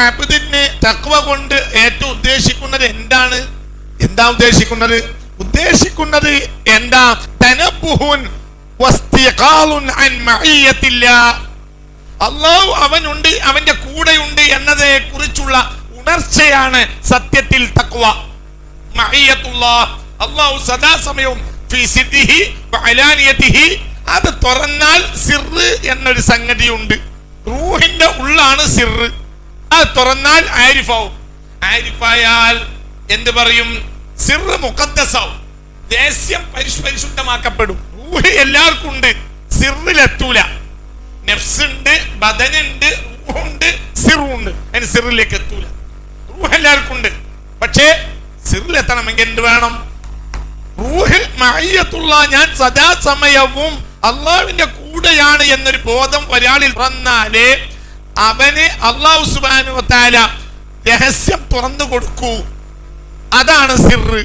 അബ്ദിന് തഖ്വ കൊണ്ട് ഏറ്റവും ഉദ്ദേശിക്കുന്നത് എന്താണ്? ഉദ്ദേശിക്കുന്നത് എന്താ? തനബ്ബുഹുൻ വസ്തിഖാലുൻ അൻ മഇയത്തില്ലാഹ്. അല്ലാഹു അവനുണ്ട്, അവന്റെ കൂടെയുണ്ട് എന്നതിനെ കുറിച്ചുള്ള ഉണർച്ചയാണ് സത്യത്തിൽ തഖ്വ. മഇയത്തുല്ലാഹ്, അല്ലാഹു സദാസമയവും ഫീ സിർരിഹി വഅലാനിയതിഹി, അത് തുറന്നാൽ സിർറ് എന്നൊരു സംഗതിയുണ്ട്. റൂഹിന്റെ ഉള്ളാണ് സിർറ്. അത് തുറന്നാൽ ആരിഫാവും. ആരിഫായാൽ എന്ത് പറയും? സിർറ് മുഖദ്ദസാവും, രഹസ്യം പരിശുദ്ധമാക്കപ്പെടും. റൂഹ് എല്ലാവർക്കും ഉണ്ട്, സിർറിലെത്തൂല. നഫ്സുണ്ട്, ബദനുണ്ട്, റൂഹുണ്ട്, സിറുണ്ട്. അതിന് സിറിലേക്ക് എത്തൂല. റൂഹ് എല്ലാവർക്കും ഉണ്ട്, പക്ഷേ സിറിലെത്തണമെങ്കിൽ എന്ത് വേണം? റൂഹിൽ മഅയ്യത്തുള്ള, ഞാൻ സദാസമയവും അള്ളാഹുവിന്റെ കൂടെയാണ് എന്നൊരു ബോധം ഒരാളിൽ വന്നാലേ അവന് അള്ളാഹു സുബ്ഹാനഹു വ തആല രഹസ്യം തുറന്നു കൊടുക്കൂ. അതാണ് സിർറ്.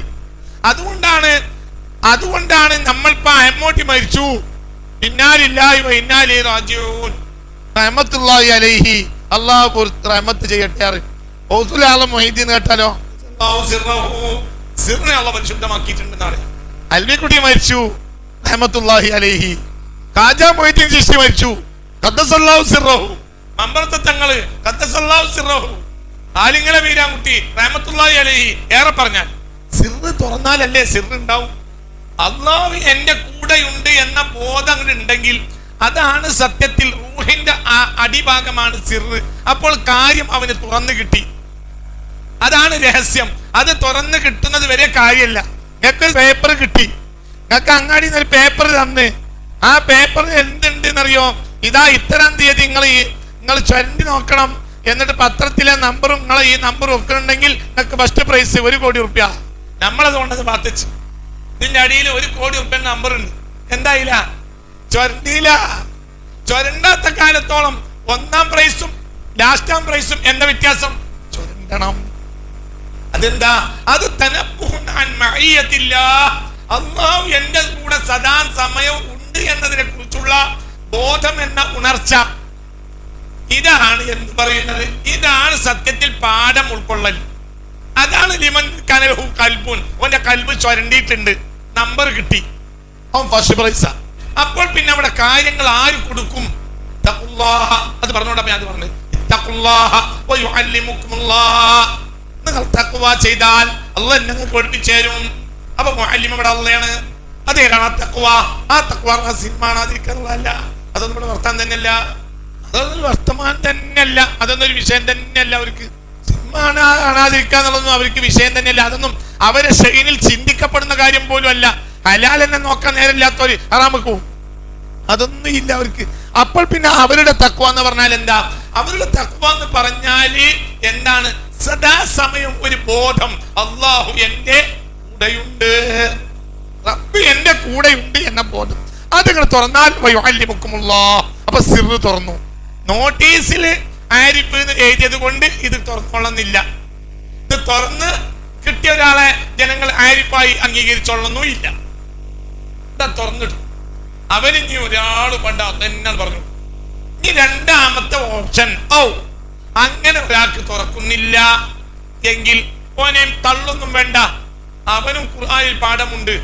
അതുകൊണ്ടാണ് നമ്മളിപ്പോ അമ്മോട്ടി മരിച്ചു, ഇന്നാലില്ലാഹി വ ഇന്നാ ഇലൈഹി റാജിഊൻ, റഹ്മത്തുള്ളാഹി അലൈഹി, അല്ലാഹു റഹ്മത്ത് ചെയ്യട്ടെ. ഔസുൽ ആലം മുഹീദ്ദീൻ കേട്ടാലോ? സിർറിനെ അല്ലാഹു പരിശുദ്ധമാക്കിയിട്ടുണ്ടെന്നാണ്. അൽവിക്കുട്ടി മരിച്ചു, റഹ്മത്തുള്ളാഹി അലൈഹി. ഖാജ മുഹീദ്ദീൻ ചിശ്തി മരിച്ചു, ഖദ്ദസല്ലാഹു സിർറഹു. മമ്പറത്തെ തങ്ങള് ഖദ്ദസല്ലാഹു സിർറഹു. ആലിങ്ങളെ വീരാൻകുട്ടി റഹ്മത്തുള്ളാഹി അലൈഹി. ഏറെ പറഞ്ഞാൽ സിർറ് തുറന്നാലല്ലേ സിർറ് ഉണ്ടാവും. അള്ളാഹു എന്റെ കൂടെയുണ്ട് എന്ന ബോധം ഉണ്ടെങ്കിൽ അതാണ് സത്യത്തിൽ റൂഹിന്റെ അടിഭാഗമാണ് സിർറ്. അപ്പോൾ കാര്യം അവന് തുറന്നു കിട്ടി. അതാണ് രഹസ്യം. അത് തുറന്നു കിട്ടുന്നത് വരെ കാര്യമല്ല. നിങ്ങൾക്ക് പേപ്പർ കിട്ടി, നിങ്ങൾക്ക് അങ്ങാടി ഒരു പേപ്പർ തന്ന്, ആ പേപ്പറിൽ എന്തുണ്ടെന്നറിയോ? ഇതാ ഇത്തരം തീയതി നിങ്ങൾ ചൊരണ്ടി നോക്കണം, എന്നിട്ട് പത്രത്തിലെ നമ്പറും നിങ്ങളെ ഈ നമ്പർ വെക്കുന്നുണ്ടെങ്കിൽ നിങ്ങൾക്ക് ഫസ്റ്റ് പ്രൈസ് 1 കോടി റുപ്യ. നമ്മളത് കൊണ്ടത് പാത്തിച്ചു. ഇതിന്റെ അടിയിൽ 1 കോടി റുപ്യ നമ്പർ ഉണ്ട്. എന്തായില്ല? ചൊരണ്ടിയില്ല. ചൊരണ്ടാത്ത കാലത്തോളം 1ാം പ്രൈസും ലാസ്റ്റാം പ്രൈസും എന്താ വ്യത്യാസം? ചൊരണ്ടണം. അതെന്താ? അത് തനബ്ബുഹുൻ അൻ മഇയത്തില്ലാഹ്, അല്ലാഹു എന്റെ കൂടെ സദാ സമയവും ഉണ്ട് എന്നതിനെ കുറിച്ചുള്ള ബോധം എന്ന ഉണർച്ച. ഇതാണ് എന്ത് പറയുന്നത്? ഇതാണ് സത്യത്തിൽ പാഠം ഉൾക്കൊള്ളൽ. അതാണ് ലിമൻ കനഹു കൽബുൻ, ഓന്റെ കൽബ് ചൊരണ്ടിയിട്ടുണ്ട്, നമ്പർ കിട്ടി, അവൻ ഫസ്റ്റ് പ്രൈസ. അപ്പോൾ പിന്നെ അവിടെ കാര്യങ്ങൾ ആര് കൊടുക്കും? തഖ്വല്ലാഹ. അത് പറഞ്ഞോണ്ടപ്പോ ഞാൻ പറഞ്ഞു, തഖ്വല്ലാഹ വ യുഅല്ലിമുക്കുമുല്ലാഹ്. നിങ്ങൾ തഖ്വ ചെയ്താൽ അല്ലാഹു നിങ്ങൾക്ക് പഠിപ്പിച്ചു തരും. അപ്പൊ മുഅല്ലിം ഇവിടെ അല്ലാഹയാണ്. അതേതാണ് തഖ്വ. ആ തഖ്വ സിനിമാണ്, അതിരിക്കാനുള്ളതല്ല. അതൊന്നും ഇവിടെ വർത്താൻ തന്നെയല്ല, അതൊന്നും വർത്തമാനം തന്നെയല്ല, അതൊന്നും ഒരു വിഷയം തന്നെയല്ല. അവർക്ക് സിനിമ കാണാതിരിക്കാന്നുള്ളതൊന്നും അവർക്ക് വിഷയം തന്നെയല്ല. അതൊന്നും അവരെ ഷെയ്നിൽ ചിന്തിക്കപ്പെടുന്ന കാര്യം പോലും അല്ല. ഹലാൽ എന്നെ നോക്കാൻ നേരമില്ലാത്തവര് ഹറാമക്കൂ, അതൊന്നും ഇല്ല അവർക്ക്. അപ്പോൾ പിന്നെ അവരുടെ തഖ്വ എന്ന് പറഞ്ഞാൽ എന്താ? അവരുടെ തഖ്വ എന്ന് പറഞ്ഞാല് എന്താണ്? സദാസമയം ഒരു ബോധം, അല്ലാഹു എന്റെ കൂടെയുണ്ട്, റബ്ബ് എന്റെ കൂടെയുണ്ട് എന്ന ബോധം. അത് നിങ്ങൾ തുറന്നാൽ വയുഅല്ലിമുക്കുമുല്ലാഹ്. അപ്പൊ സിർറ് തുറന്നു. നോട്ടീസിൽ ആരിഫ് എഴുതിയത് കൊണ്ട് ഇത് തുറന്നോളുന്നില്ല. ഇത് തുറന്ന് കിട്ടിയ ഒരാളെ ജനങ്ങൾ ആരിഫായി അംഗീകരിച്ചോളൊന്നും ഇല്ല. ഇതാ തുറന്നിട്ടു. അവനിനി ഒരാൾ പണ്ട് അതെന്നാണ് പറഞ്ഞു. ഇനി 2ാമത്തെ ഓപ്ഷൻ, അങ്ങനെ ഒരാൾക്ക് തുറക്കുന്നില്ല എങ്കിൽ ഓനെ തള്ളൊന്നും വേണ്ട. അവനും ഖുർആനിൽ പാഠമുണ്ട്.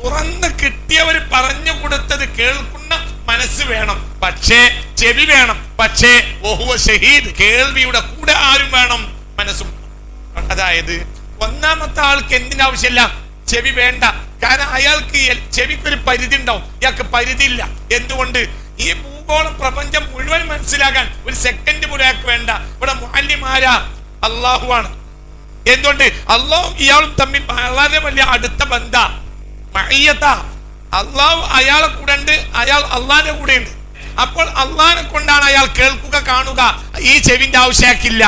തുറന്ന് കിട്ടിയവർ പറഞ്ഞു കൊടുത്തത് കേൾക്കുന്ന മനസ്സ് വേണം, പക്ഷേ ചെവി വേണം. പക്ഷേ വഹുവ ഷഹീദ്, കേൾവിയുടെ കൂടെ ആരും വേണം, മനസ്സും. അതായത് 1ാമത്തെ ആൾക്ക് എന്തിനാവശ്യമില്ല? ചെവി വേണ്ട. കാരണം അയാൾക്ക് ചെവിക്കൊരു പരിധി ഉണ്ടാവും, ഇയാൾക്ക് പരിധി ഇല്ല. എന്തുകൊണ്ട്? ഈ ഭൂഗോളം പ്രപഞ്ചം മുഴുവൻ മനസ്സിലാകാൻ 1 സെക്കൻഡ് പോലും അയാൾക്ക് വേണ്ട. ഇവിടെ മുഅല്ലിമാരാ അല്ലാഹു ആണ്. എന്തുകൊണ്ട്? അല്ലാഹും ഇയാളും തമ്മിൽ വളരെ വലിയ അടുത്ത ബന്ധ, മഅയ്യത്താ. അല്ലാഹു അയാളെ കൂടെ ഉണ്ട്, അയാൾ അള്ളാഹിന്റെ കൂടെ ഉണ്ട്. അപ്പോൾ അള്ളാഹിനെ കൊണ്ടാണ് അയാൾ കേൾക്കുക, കാണുക. ഈ ചെവിന്റെ ആവശ്യക്കില്ല.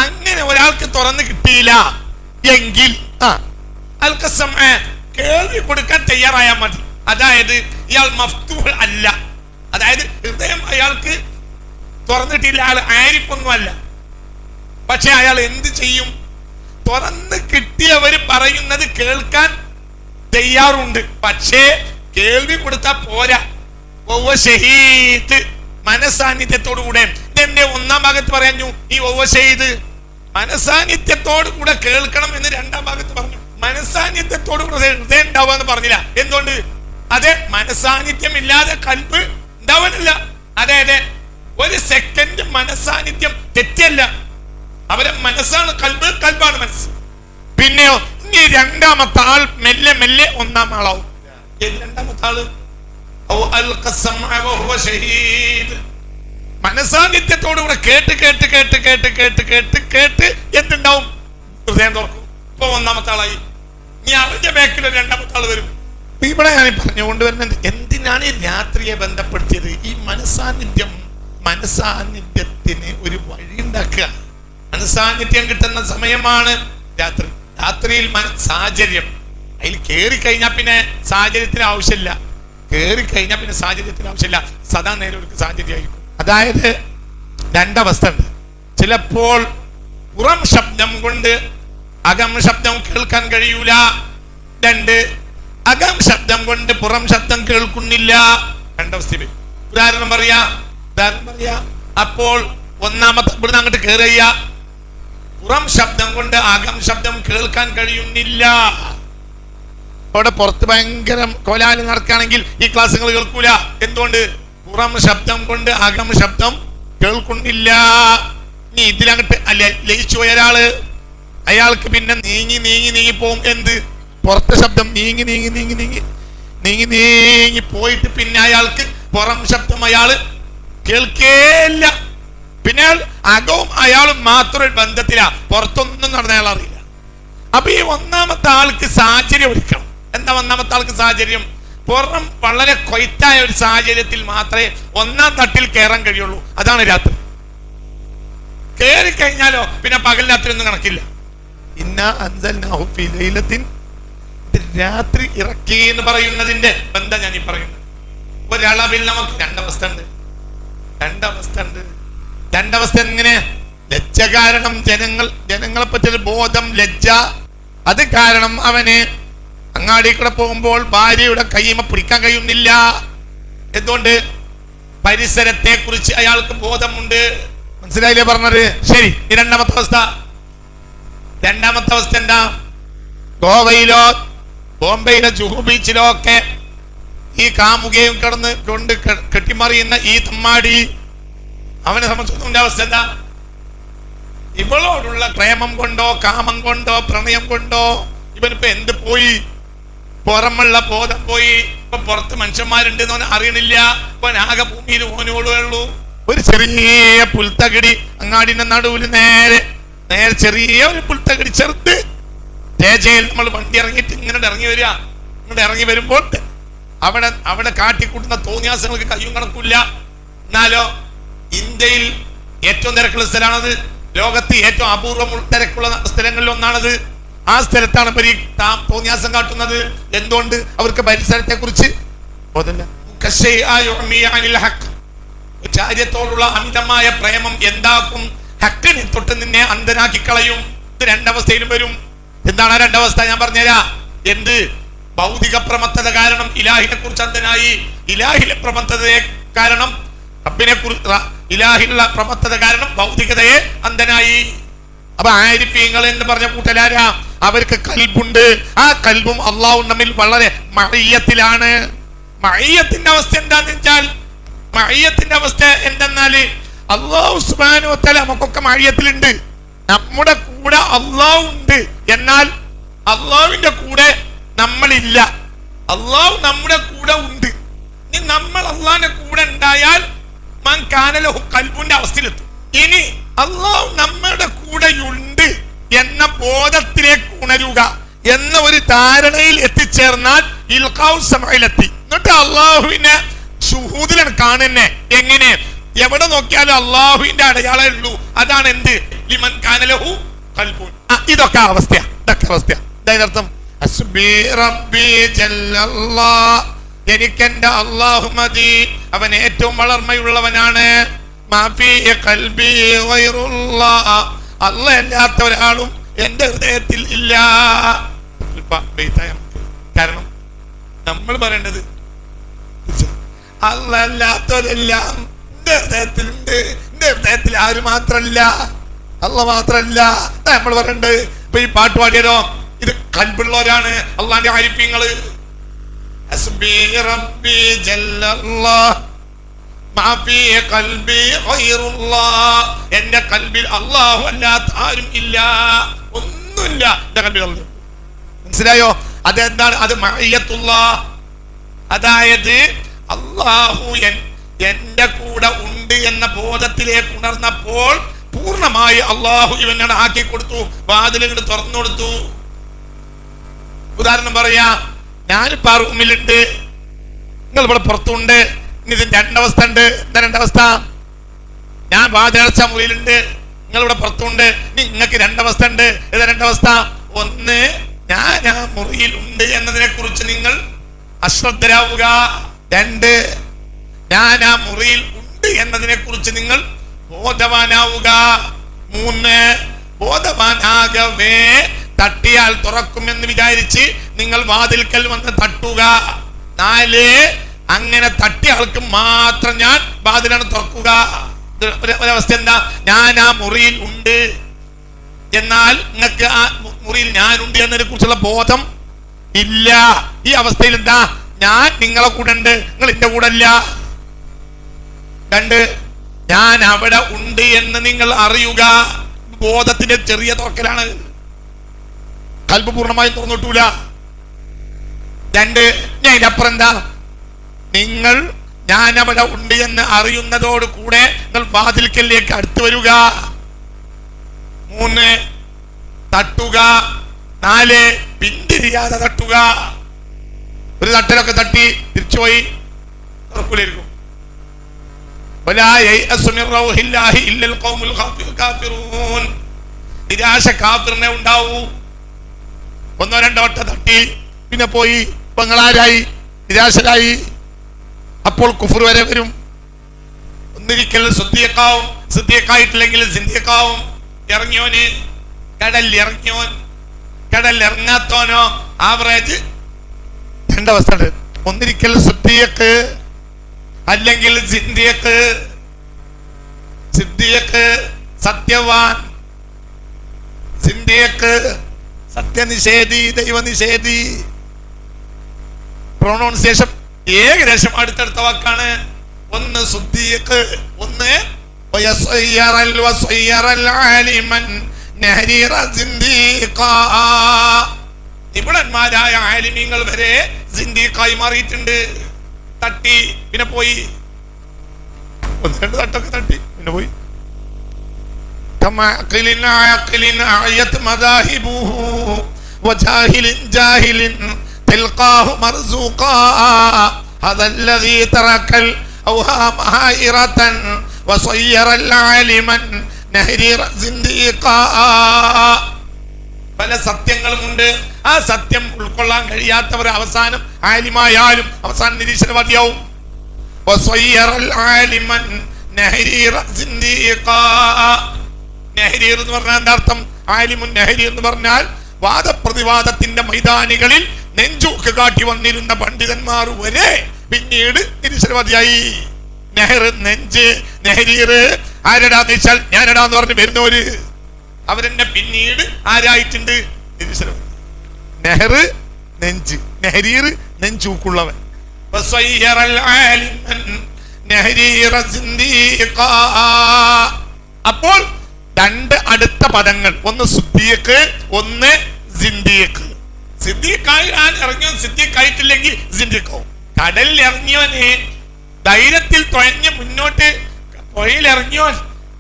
അങ്ങനെ ഒരാൾക്ക് തുറന്ന് കിട്ടിയില്ല എങ്കിൽ കേൾവി കൊടുക്കാൻ തയ്യാറായാൽ മതി. അതായത് ഇയാൾ മഫ്തൂഹ് അല്ല, അതായത് ഹൃദയം അയാൾക്ക് തുറന്നിട്ടില്ല, അയാൾ ആരിഫൊന്നും അല്ല. പക്ഷെ അയാൾ എന്ത് ചെയ്യും? തുറന്ന് കിട്ടിയവര് പറയുന്നത് കേൾക്കാൻ തയ്യാറുണ്ട്, പക്ഷേ കേൾവി കൊടുത്താൽ പോരാ. ഷഹീദ്, മനസാന്നിധ്യത്തോടു കൂടെ. ഇതെന്റെ ഒന്നാം ഭാഗത്ത് പറഞ്ഞു. ഈ ചെയ്ത് മനസാന്നിധ്യത്തോട് കൂടെ കേൾക്കണം എന്ന് രണ്ടാം ഭാഗത്ത് പറഞ്ഞു. മനസാന്നിധ്യത്തോട് കൂടെ ഹൃദയം ഉണ്ടാവുക എന്ന് പറഞ്ഞില്ല. എന്തുകൊണ്ട്? അതെ, മനസാന്നിധ്യം ഇല്ലാതെ കൽബ് ഉണ്ടാവാനില്ല. അതെ അതെ, ഒരു സെക്കൻഡ് മനസാന്നിധ്യം തെറ്റല്ല. അവരെ മനസ്സാണ് കൽബ്, കൽബാണ് മനസ്സ്. പിന്നെയോ ഇനി രണ്ടാമത്തെ ആൾ മെല്ലെ മെല്ലെ ഒന്നാം ആളാവും. രണ്ടാമത്തെ ആള് മനസാന്നിധ്യത്തോടു കൂടെ കേട്ട് കേട്ട് കേട്ട് കേട്ട് കേട്ട് കേട്ട് കേട്ട് എന്തുണ്ടാവും? ഹൃദയം തുറക്കും. ഇപ്പൊ ഒന്നാമത്തെ ആളായി. ഇനി അവന്റെ ബാക്കിൽ രണ്ടാമത്തെ ആള് വരും. ഇവിടെ ഞാൻ പറഞ്ഞുകൊണ്ടുവരുന്നത് എന്തിനാണ് ഈ രാത്രിയെ ബന്ധപ്പെടുത്തിയത്? ഈ മനസാന്നിധ്യത്തിന് ഒരു വഴി ഉണ്ടാക്കുക. മനസാന്നിധ്യം കിട്ടുന്ന സമയമാണ് രാത്രി. രാത്രിയിൽ സാഹചര്യം അതിൽ കയറി കഴിഞ്ഞാൽ പിന്നെ സാഹചര്യത്തിന് ആവശ്യമില്ല. കയറി കഴിഞ്ഞാൽ പിന്നെ സാഹചര്യത്തിന് ആവശ്യമില്ല. സദാ നേരം ഒരു സാഹചര്യമായിരിക്കും. അതായത് രണ്ടവസ്ഥ ഉണ്ട്. ചിലപ്പോൾ പുറം ശബ്ദം കൊണ്ട് അകം ശബ്ദം കേൾക്കാൻ കഴിയൂല. രണ്ട്, അകം ശബ്ദം കൊണ്ട് പുറം ശബ്ദം കേൾക്കുന്നില്ല. രണ്ടവസ്ഥ. ഉദാഹരണം പറയാ. അപ്പോൾ ഒന്നാമത്തെ ഇവിടുന്ന് അങ്ങോട്ട് കയറിയ പുറം ശബ്ദം കൊണ്ട് അകം ശബ്ദം കേൾക്കാൻ കഴിയുന്നില്ല. അവിടെ പുറത്ത് ഭയങ്കര കോലാഹലം നടക്കുകയാണെങ്കിൽ ഈ ക്ലാസ്സുകൾ കേൾക്കൂല. എന്തുകൊണ്ട്? പുറം ശബ്ദം കൊണ്ട് അകം ശബ്ദം കേൾക്കുന്നില്ല. ഇനി ഇതിലങ്ങട്ട് ലയിച്ചു പോയ ഒരാള്, അയാൾക്ക് പിന്നെ നീങ്ങി നീങ്ങി നീങ്ങി പോകും. എന്ത്? പുറത്തെ ശബ്ദം നീങ്ങി നീങ്ങി നീങ്ങി നീങ്ങി നീങ്ങി നീങ്ങി പോയിട്ട് പിന്നെ അയാൾക്ക് പുറം ശബ്ദം അയാള് കേൾക്കേയില്ല. പിന്നെ അകവും അയാളും മാത്രം ബന്ധത്തിലാ, പുറത്തൊന്നും നടന്ന അയാൾ അറിയില്ല. അപ്പൊ ഈ ഒന്നാമത്തെ ആൾക്ക് സാഹചര്യം ഒരുക്കണം. എന്താ ഒന്നാമത്തെ ആൾക്ക് സാഹചര്യം? പുറം വളരെ കൊയ്ത്തായ ഒരു സാഹചര്യത്തിൽ മാത്രമേ ഒന്നാം തട്ടിൽ കയറാൻ കഴിയുള്ളൂ. അതാണ് രാത്രി. കയറി കഴിഞ്ഞാലോ പിന്നെ പകൽ രാത്രി ഒന്നും കണക്കില്ല. രാത്രി ഇറക്കി എന്ന് പറയുന്നതിന്റെ ബന്ധം ഞാൻ ഈ പറയുന്നത്. ഒരളവിൽ നമുക്ക് രണ്ടവസ്ഥ ഉണ്ട്. രണ്ടവസ്ഥ എങ്ങനെ? ലജ്ജ കാരണം ജനങ്ങളെ പറ്റിയൊരു ബോധം, ലജ്ജ, അത് കാരണം അവന് അങ്ങാടി കൂടെ പോകുമ്പോൾ ഭാര്യയുടെ കൈമ പിടിക്കാൻ കഴിയുന്നില്ല. എന്തുകൊണ്ട്? പരിസരത്തെ കുറിച്ച് അയാൾക്ക് ബോധമുണ്ട്. മനസ്സിലായില്ലേ പറഞ്ഞത്? ശരി. ഈ രണ്ടാമത്തെ അവസ്ഥ എന്താ? ഗോവയിലോ ബോംബെയിലോ ജുഹു ബീച്ചിലോ ഒക്കെ ഈ കാമുകയും കൊണ്ട് കെട്ടിമറിയുന്ന ഈ തമ്മാടി, അവനെ സംബന്ധിച്ചിടത്തോളം അവസ്ഥ എന്താ? ഇവളോടുള്ള പ്രേമം കൊണ്ടോ കാമം കൊണ്ടോ പ്രണയം കൊണ്ടോ ഇവനിപ്പോ എന്ത് പോയി? പുറമുള്ള ബോധം പോയി. ഇപ്പൊ പുറത്ത് മനുഷ്യന്മാരുണ്ട് എന്ന് അറിയണില്ല. ഇപ്പൊ ആകെ ഭൂമിയിൽ ഓനോടുള്ളൂ. ഒരു ചെറിയ പുൽത്തകിടി അങ്ങാടിന്റെ നടുവിൽ നേരെ ചെറിയ ഒരു പുൽത്തകിടി ചെറുത് തേജയിൽ നമ്മൾ വണ്ടി ഇറങ്ങിയിട്ട് ഇങ്ങനെ ഇറങ്ങി വരുമ്പോൾ അവിടെ കാട്ടിക്കൂട്ടുന്ന തോന്നിയാസങ്ങൾക്ക് കയ്യും കണക്കില്ല. എന്നാലോ ഇന്ത്യയിൽ ഏറ്റവും തിരക്കുള്ള സ്ഥലമാണത്. ലോകത്ത് ഏറ്റവും അപൂർവം തിരക്കുള്ള സ്ഥലങ്ങളിൽ ഒന്നാണത്. ആ സ്ഥലത്താണ് ഇവർ തോന്നിയാസം കാട്ടുന്നത്. എന്തുകൊണ്ട്? അവർക്ക് പരിസരത്തെ കുറിച്ച് കാര്യത്തോടുള്ള അമിതമായ പ്രേമം എന്താക്കും? ഹക്കിനെ തൊട്ട് നിന്നെ അന്ധനാക്കി കളയും. ഇത് രണ്ടവസ്ഥയിലും വരും. എന്താണ് ആ രണ്ടവസ്ഥ? ഞാൻ പറഞ്ഞുതരാ. എന്ത്? ഭൗതിക പ്രമത്തത കാരണം ഇലാഹിനെ കുറിച്ച് അന്ധനായി. ഇലാഹിലെ പ്രമത്തതയെ കാരണം റബ്ബിനെ കുറിച്ച്, ഇലാഹിലുള്ള പ്രമത്തത കാരണം ഭൗതികതയെ അന്ധനായി. അപ്പൊ ആരിഫീങ്ങൾ എന്ന് പറഞ്ഞ കൂട്ടലാരാ? അവർക്ക് കൽബുണ്ട്. ആ കൽബും അള്ളാഹും തമ്മിൽ വളരെ മഅയ്യത്തിലാണ്. മഅയ്യത്തിന്റെ അവസ്ഥ എന്താന്ന് വെച്ചാൽ, മഅയ്യത്തിന്റെ അവസ്ഥ എന്തെന്നാല് അള്ളാഹു സുബ്ഹാനഹു വ തആല നമുക്കൊക്കെ മഅയ്യത്തിലുണ്ട്. നമ്മുടെ കൂടെ അള്ളാഹു ഉണ്ട്. എന്നാൽ അള്ളാഹുവിന്റെ കൂടെ നമ്മളില്ല. അള്ളാഹു നമ്മുടെ കൂടെ ഉണ്ട്. ഇനി നമ്മൾ അള്ളാഹിന്റെ കൂടെ ഉണ്ടായാൽ മൻ കാന ലഹു ഖൽബുന്റെ അവസ്ഥയിലെത്തും. ഇനി അള്ളാഹു നമ്മുടെ കൂടെയുണ്ട് എന്ന ബോധത്തിലേക്ക് ഉണരുക എന്ന ഒരു ധാരണയിൽ എത്തിച്ചേർന്നാൽ ഇൽഖാഉ സമഇലെത്തി. എന്നിട്ട് അള്ളാഹുവിനെ ശുഹൂദിലാണ് കാണുന്നെ. എങ്ങനെ? എവിടെ നോക്കിയാലും അള്ളാഹുവിന്റെ അടയാളമേ ഉള്ളൂ. അതാണ് എന്ത്? ലിമൻ കാന ലഹു ഖൽബുൻ. ഇതൊക്കെ അവസ്ഥയാ. ഇതിനർത്ഥം എനിക്കെന്റെ അള്ളാഹു മതി, അവൻ ഏറ്റവും വളർമ്മയുള്ളവനാണ്. അള്ളാഹ് അല്ലാത്ത ഒരാളും എന്റെ ഹൃദയത്തിൽ ഇല്ല. കാരണം നമ്മൾ പറയേണ്ടത് അള്ളാഹ് അല്ലാത്തവരെല്ലാം എന്റെ ഹൃദയത്തിലുണ്ട്. എന്റെ ആര് മാത്രല്ല, അള്ളാഹ് മാത്രല്ല. നമ്മൾ പറയണ്ട് ഇപ്പൊ ഈ പാട്ട് പാടിയാലോ, ഇത് കൽബുള്ളവരാണ് അള്ളാന്റെ ആരിഫ്യങ്ങള്. ഹസ്ബി റബ്ബി ജല്ലല്ലാഹ് മാ ഫീ ഖൽബി ഗൈറുല്ലാഹ്. എന്റെ കൽബിൽ അല്ലാഹു അല്ലാത്ത ആരും ഇല്ല, ഒന്നുമില്ല എന്റെ കൽബിൽ. മനസ്സിലായോ? അതെന്താണ്? അത് മഅയ്യത്തുല്ലാഹ്. അതായത് അല്ലാഹു എന്റെ കൂടെ ഉണ്ട് എന്ന ബോധത്തിലേക്ക് ഉണർന്നപ്പോൾ പൂർണ്ണമായി അല്ലാഹു ഇവനെ ആക്കി കൊടുത്തു, വാതിലുകൾ തുറന്നു കൊടുത്തു. ഉദാഹരണം പറയാ, ഞാനിപ്പോ ആ റൂമിലുണ്ട്, നിങ്ങൾ ഇവിടെ പുറത്തുണ്ട്. ഇനി ഇതിന്റെ രണ്ടവസ്ഥ ഉണ്ട്. എന്താ രണ്ടവസ്ഥ? ഞാൻ വാതിലടച്ച മുറിയിലുണ്ട്, നിങ്ങൾ ഇവിടെ പുറത്തുണ്ട്. ഇനി നിങ്ങൾക്ക് രണ്ടവസ്ഥ ഉണ്ട്. ഏതാ രണ്ടവസ്ഥ? ഒന്ന്, ഞാൻ ആ മുറിയിലുണ്ട് എന്നതിനെ കുറിച്ച് നിങ്ങൾ അശ്രദ്ധരാവുക. രണ്ട്, ഞാൻ ആ മുറിയിൽ ഉണ്ട് എന്നതിനെ കുറിച്ച് നിങ്ങൾ ബോധവാനാവുക. മൂന്ന്, ബോധവാനാകവേ തട്ടിയാൽ തുറക്കുമെന്ന് വിചാരിച്ച് നിങ്ങൾ വാതിൽക്കൽ വന്ന് തട്ടുക. നാല്, അങ്ങനെ തട്ടിയ ആൾക്ക് മാത്രം ഞാൻ വാതിലാണ് തുറക്കുക. ഒരവസ്ഥ എന്താ? ഞാൻ ആ മുറിയിൽ ഉണ്ട്, എന്നാൽ നിങ്ങൾക്ക് ആ മുറിയിൽ ഞാനുണ്ട് എന്നതിനെ കുറിച്ചുള്ള ബോധം ഇല്ല. ഈ അവസ്ഥയിൽ എന്താ? ഞാൻ നിങ്ങളെ കൂടെ ഉണ്ട്, നിങ്ങൾ എന്റെ കൂടെ അല്ല. രണ്ട്, ഞാൻ അവിടെ ഉണ്ട് എന്ന് നിങ്ങൾ അറിയുക. ബോധത്തിന്റെ ചെറിയ തുറക്കലാണ്, കൽബ് പൂർണ്ണമായും തുറന്നിട്ടൂല. രണ്ട്, ഞാൻ ഇതിനപ്പുറം എന്താ? നിങ്ങൾ ഞാൻ അവിടെ ഉണ്ട് എന്ന് അറിയുന്നതോട് കൂടെ നിങ്ങൾ വാതിൽക്കലിലേക്ക് അടുത്ത് വരിക. മൂന്ന്, തട്ടുക. നാല്, പിന്തിരിയാതെ തട്ടുക. ഒരു തട്ടലൊക്കെ തട്ടി തിരിച്ചുപോയി തുറക്കൂലായിരിക്കും. നിരാശ കാഫിറിനെ ഉണ്ടാവൂ. ഒന്നോ രണ്ടോ വട്ടം തട്ടി പിന്നെ പോയി, ഇപ്പൊ നിങ്ങളാരായി? നിരാശരായി. അപ്പോൾ കുഫർ വരെ വരും. ഒന്നിരിക്കൽ സിദ്ദീഖാവും, സിദ്ദീഖായിട്ടില്ലെങ്കിൽ സിദ്ദീഖാവും. ഇറങ്ങിയോന് കടലിറങ്ങിയോൻ, കടലിറങ്ങാത്തോനോ ആവറേജ് രണ്ടവസ്ഥ ഉണ്ട്. ഒന്നിരിക്കൽ സിദ്ദീഖ് അല്ലെങ്കിൽ സിദ്ദീഖ്. സിദ്ദീഖ് സത്യവാൻ, സിദ്ദീഖ് സത്യനിഷേധി, ദൈവനിഷേധി. പ്രൊണൗൺസിയേഷൻ ഏകദേശം അടുത്തടുത്ത വാക്കാണ്. ഒന്ന് സിദ്ദീഖ്, ഒന്ന് നിപുണന്മാരായ ആലിമീങ്ങൾ വരെ സിദ്ദീഖായി മാറിയിട്ടുണ്ട്. തട്ടി പിന്നെ പോയി, ഒന്ന് രണ്ട് തട്ടൊക്കെ തട്ടി പിന്നെ പോയി. പല സത്യങ്ങളുമുണ്ട്. ആ സത്യം ഉൾക്കൊള്ളാൻ കഴിയാത്തവർ അവസാനം ആലിമായാലും അവസാനം നിരീശ്വരവാദിയാവും. നെഹരീർ എന്ന് പറഞ്ഞാൽ എന്താ അർത്ഥം? ആലിമുൻ നെഹരി എന്ന് പറഞ്ഞാൽ വാദപ്രതിവാദത്തിന്റെ മൈതാനികളിൽ നെഞ്ചൂക്ക് കാട്ടി വന്നിരുന്ന പണ്ഡിതന്മാർ വരെ പിന്നീട് നിരീശ്വരവാദിയായി. നെഹർ നെഞ്ച്, നെഹരീർ ആരടാന്ന് വെച്ചാൽ ഞാനടാന്ന് പറഞ്ഞ് വരുന്നവര് അവരെന്നെ പിന്നീട് ആരായിട്ടുണ്ട്? നിരീശ്വരവാദി. നെഹർ നെഞ്ച്, നെഹരീർ നെഞ്ചൂക്കുള്ളവൻ. അപ്പോൾ രണ്ട് അടുത്ത പദങ്ങൾ, ഒന്ന് സിദ്ദീഖ്, ഒന്ന് സിദ്ദീഖ്. സിദ്ദീഖായി ഇറങ്ങിയോ, സിദ്ദീഖായിട്ടില്ലെങ്കിൽ സിദ്ദീഖോ. കടലിൽ ഇറങ്ങിയോനെ ധൈര്യത്തിൽ തുഴഞ്ഞ് മുന്നോട്ട്, പുഴയിലിറങ്ങിയോ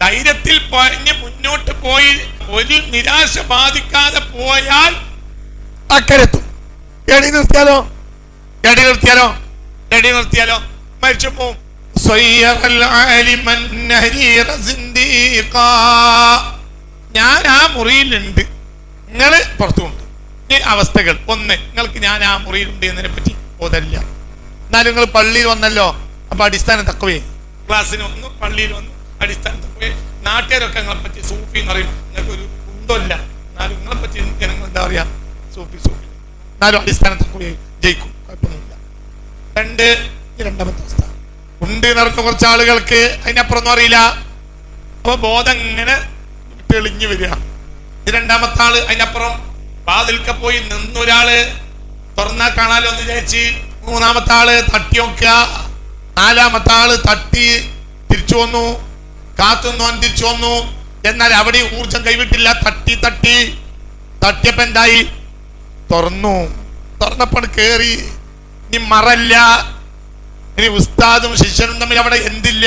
ധൈര്യത്തിൽ പുഴഞ്ഞ് മുന്നോട്ട് പോയി ഒരു നിരാശ ബാധിക്കാതെ പോയാൽ അക്കരെത്തും. എടി നിർത്തിയാലോ, എടി നിർത്തിയാലോ, എടി നിർത്തിയാലോ മരിച്ചു പോവും. ഞാൻ ആ മുറിയിലുണ്ട്, നിങ്ങള് പുറത്തുമുണ്ട്. ഈ അവസ്ഥകൾ ഒന്ന്, നിങ്ങൾക്ക് ഞാൻ ആ മുറിയിലുണ്ട് എന്നതിനെ പറ്റി ബോധമില്ല. എന്നാലും നിങ്ങൾ പള്ളിയിൽ വന്നല്ലോ, അപ്പൊ അടിസ്ഥാനം തക്കവേ. ക്ലാസ്സിന് വന്നു, പള്ളിയിൽ വന്നു, അടിസ്ഥാനം തക്കവേ. നാട്ടുകാരൊക്കെ നിങ്ങളെ പറ്റി സൂഫി എന്ന് പറയും, നിങ്ങൾക്ക് ഒരു കുന്തമില്ല. എന്നാലും നിങ്ങളെ പറ്റി ജനങ്ങൾ എന്താ പറയാ? സൂഫി സൂഫി. എന്നാലും അടിസ്ഥാനം തക്കവേ ജയിക്കും, കുഴപ്പമൊന്നുമില്ല. രണ്ടാമത്തെ അവസ്ഥ ഉണ്ട് എന്ന് പറഞ്ഞ കുറച്ച് ആളുകൾക്ക് അതിനപ്പുറമൊന്നും അറിയില്ല. അപ്പൊ ബോധം ഇങ്ങനെ തെളിഞ്ഞു വരിക. രണ്ടാമത്തെ ആള് അതിനപ്പുറം വാതിൽക്ക പോയി നിന്നൊരാള് തുറന്നാ കാണാലോ എന്ന് വിചാരിച്ച് മൂന്നാമത്തെ ആള് തട്ടി നോക്കുക. നാലാമത്തെ ആള് തട്ടി തിരിച്ചു വന്നു, കാത്തുനിന്നോൻ തിരിച്ചു വന്നു. എന്നാൽ അവിടെ ഊർജം കൈവിട്ടില്ല. തട്ടിയപ്പോ എന്തായി? തുറന്നപ്പോൾ കേറി. ഇനി മറല്ല. ഇനി ഉസ്താദും ശിഷ്യനും തമ്മിൽ അവിടെ എന്തില്ല?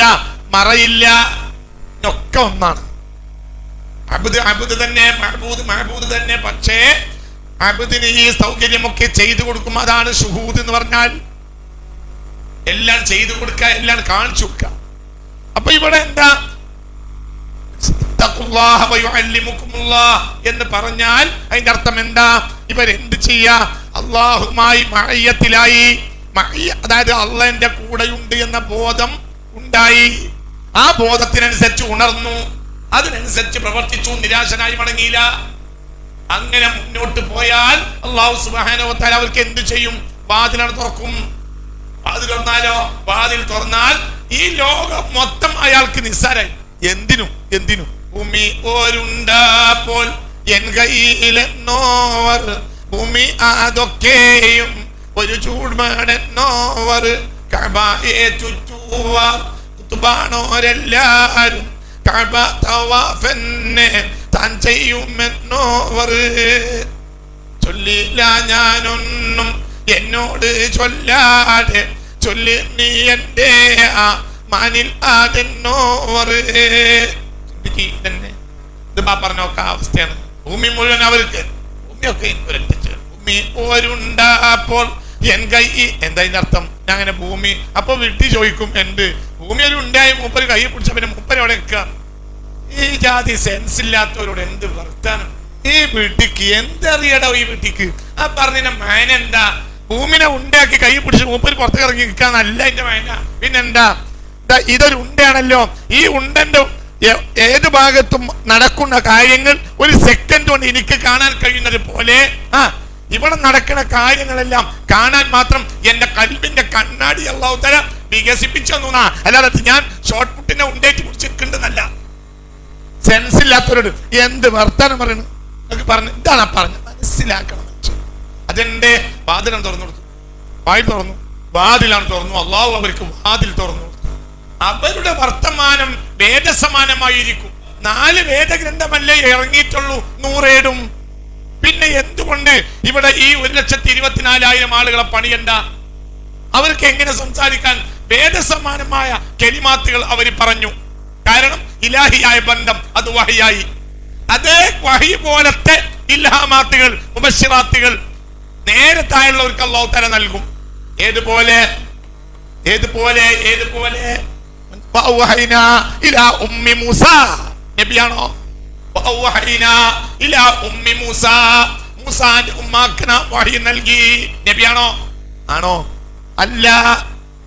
മറയില്ല. ഒക്കെ ഒന്നാണ്. അബ്ദ് തന്നെ, മഹബൂദ് തന്നെ. പക്ഷേ അബ്ദിന് ഈ സൗകര്യമൊക്കെ ചെയ്തു കൊടുക്കും. അതാണ് ശുഹൂദ് എന്ന് പറഞ്ഞാൽ. എല്ലാം ചെയ്തു കൊടുക്കുക, എല്ലാം കാണിച്ചു കൊടുക്കുക. അപ്പൊ ഇവിടെ എന്താ എന്ന് പറഞ്ഞാൽ അതിന്റെ അർത്ഥം എന്താ? ഇവരെന്ത് ചെയ്യാ? അള്ളാഹുമായി മഅയ്യത്തിലായി. അതായത് അള്ളാന്റെ കൂടെയുണ്ട് എന്ന ബോധം ഉണ്ടായി. ആ ബോധത്തിനനുസരിച്ച് ഉണർന്നു, അതിനനുസരിച്ച് പ്രവർത്തിച്ചു, നിരാശനായി മടങ്ങിയില്ല. അങ്ങനെ മുന്നോട്ട് പോയാൽ അള്ളാഹു സുബ്ഹാനഹു വ തആല അവർക്ക് എന്ത് ചെയ്യും? വാതിലാണ് തുറക്കും. വാതിൽ തുറന്നാലോ? വാതിൽ തുറന്നാൽ ഈ ലോകം മൊത്തം അയാൾക്ക് നിസ്സാരായി. എന്തിനും ഭൂമി ഒരുണ്ടപ്പോൾ എൻ കയ്യിലെന്നോവർ, ഭൂമി അതൊക്കെയും ഒരു ചൂടുമണെന്നോവർ, കഅബയെ ചുറ്റുവാർ കുത്തുബാണോരെല്ലാരും, കഅബ തവാഫന്നെ താൻ ചെയ്യുമെന്നോവർ. ചൊല്ലില്ല ഞാനൊന്നും എന്നോട് ചൊല്ലാതെ, ചൊല്ലി നീ എന്റെ ആ മാനിൽ അതെന്നോവർ. ഇത് പറഞ്ഞൊക്കെ അവസ്ഥയാണ്. ഭൂമി മുഴുവൻ അവർക്ക്, ഭൂമിയൊക്കെ ഭൂമി ഒരുണ്ടപ്പോൾ എൻ കൈ. എന്താ ഇതിന്റെ അർത്ഥം? ഞാൻ അങ്ങനെ ഭൂമി അപ്പൊ വീട്ടിൽ ചോദിക്കും, എന്ത് ഭൂമി ഒരു ഉണ്ടായി മൂപ്പര് കൈ പിടിച്ച പിന്നെ മൂപ്പരോടെ നിൽക്കുക. ഈ ജാതി സെൻസ് ഇല്ലാത്തവരോട് എന്ത് വർത്താനം? ഈ വീട്ടിക്ക് എന്തറിയടോ? ഈ വീട്ടിക്ക് ആ പറഞ്ഞ മേനെന്താ? ഭൂമിനെ ഉണ്ടാക്കി കൈ പിടിച്ച് മൂപ്പര് പുറത്തേക്ക് ഇറങ്ങി നിൽക്കാന്നല്ല എന്റെ മേന. പിന്നെന്താ? ഇതൊരു ഉണ്ടയാണല്ലോ. ഈ ഉണ്ടന്റെ ഏത് ഭാഗത്തും നടക്കുന്ന കാര്യങ്ങൾ ഒരു സെക്കൻഡ് കൊണ്ട് എനിക്ക് കാണാൻ കഴിയുന്നത് പോലെ ഇവിടെ നടക്കുന്ന കാര്യങ്ങളെല്ലാം കാണാൻ മാത്രം എന്റെ കൽബിന്റെ കണ്ണാടി അല്ലാഹു തആല വികസിപ്പിച്ചു തന്നാ. അല്ലാതെ ഞാൻ ഷോർട്ട് പുട്ടിനെ ഉണ്ടേറ്റ് പിടിച്ചിട്ടുണ്ടെന്നല്ല. സെൻസ് ഇല്ലാത്തവരോട് എന്ത് വർത്താനം പറയണം എന്നൊക്കെ പറഞ്ഞു. ഇതാണ് പറഞ്ഞത്, മനസ്സിലാക്കണം. അതെന്റെ വാതിലാണ് തുറന്നു കൊടുത്തു. വാതിലാണ് തുറന്നു. അള്ളാഹു അവർക്ക് വാതിൽ തുറന്നു കൊടുത്തു. അവരുടെ വർത്തമാനം വേദസമാനമായിരിക്കും. 4 വേദഗ്രന്ഥമല്ലേ ഇറങ്ങിയിട്ടുള്ളൂ, 100 ഏടും. പിന്നെ എന്തുകൊണ്ട് ഇവിടെ ഈ 1,24,000 ആളുകളെ പണിയണ്ട? അവർക്ക് എങ്ങനെ സംസാരിക്കാൻ? വേദസമാനമായ കെലിമാത്തുകൾ അവർ പറഞ്ഞു. കാരണം ഇലാഹിയായ ബന്ധം അത് വഹിയായി. അതേ വഹി പോലത്തെ ഇൽഹാമാത്തുകൾ, മുബശ്ശിറാത്തുകൾ നേരെ താഴെയുള്ളവർക്ക് അല്ലാഹു തആല നൽകും. ഏതുപോലെ വഅവഹൈനാ ഇലാ ഉമ്മി മൂസാ. നബിയാണോ? വഅവഹൈനാ ഇലാ ഉമ്മി മൂസാ. മൂസാന്റെ ഉമ്മാക്ക് നാം വഹി നൽകി. നബിയാണോ? ആണോ? അല്ല,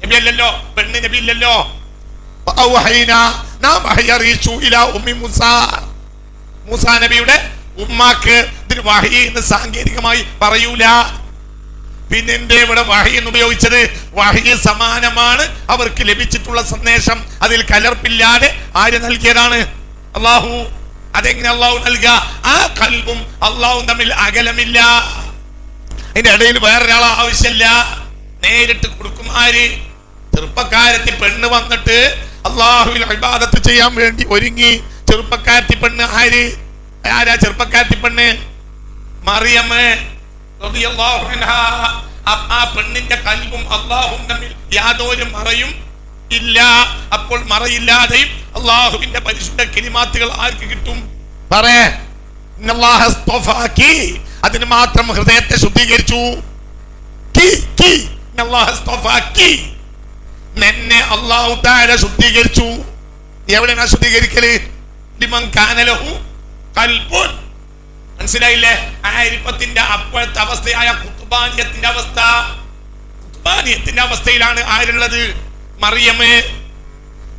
നബി അല്ലല്ലോ. പെണ്ണ് നബി ഇല്ലല്ലോ. വഅവഹൈനാ നാം വഹി അറിയിച്ചു ഇലാ ഉമ്മി മൂസാ. മൂസാ നബിയുടെ ഉമ്മാക്ക്. ഇതിന് വഹി എന്ന് സാങ്കേതികമായി പറയൂല. പിന്നെ ഇവിടെ വഹി എന്ന് ഉപയോഗിച്ചത് വഹി സമാനമാണ് അവർക്ക് ലഭിച്ചിട്ടുള്ള സന്ദേശം. അതിൽ കലർപ്പില്ലാതെ ആര് നൽകിയതാണ്? അള്ളാഹു. അതെങ്ങനെ അള്ളാഹു നൽകുക? ആ കൽബും അള്ളാഹും തമ്മിൽ അകലമില്ല. അതിന്റെ ഇടയിൽ വേറൊരാളെ ആവശ്യമില്ല. നേരിട്ട് കൊടുക്കും. ആര്? ചെറുപ്പക്കാരത്തി പെണ്ണ് വന്നിട്ട് അള്ളാഹുവിൽ ഇബാദത്ത് ചെയ്യാൻ വേണ്ടി ഒരുങ്ങി. ചെറുപ്പക്കാരത്തി പെണ്ണ് ആരാ ചെറുപ്പക്കാരത്തി പെണ്ണ്? മറിയം റളിയല്ലാഹു അൻഹാ. ആ പെണ്ണിന്റെ കൽബും അള്ളാഹും തമ്മിൽ യാതൊരു മറയും ഇല്ല. അപ്പോൾ മറയില്ലാതെയും അള്ളാഹുവിന്റെ പരിശുദ്ധ കലിമാത്തുകൾ ആർക്ക് കിട്ടും? പറയേ. അതിന് മാത്രം ഹൃദയത്തെ ശുദ്ധീകരിച്ചു. എന്നെ അല്ലാഹു തആല ശുദ്ധീകരിച്ചു. എവിടെയാണ് ശുദ്ധീകരിക്കല്? ലിമൻ കാന ലഹു ഖൽബുൻ. മനസ്സിലായില്ലേ? ആരിഫത്തിന്റെ അപ്പോഴത്തെ അവസ്ഥയായ ഖുത്ബാനിയത്തിന്റെ അവസ്ഥ. ഖുത്ബാനിയത്തിന്റെ അവസ്ഥയിലാണ് ആരുള്ളത്?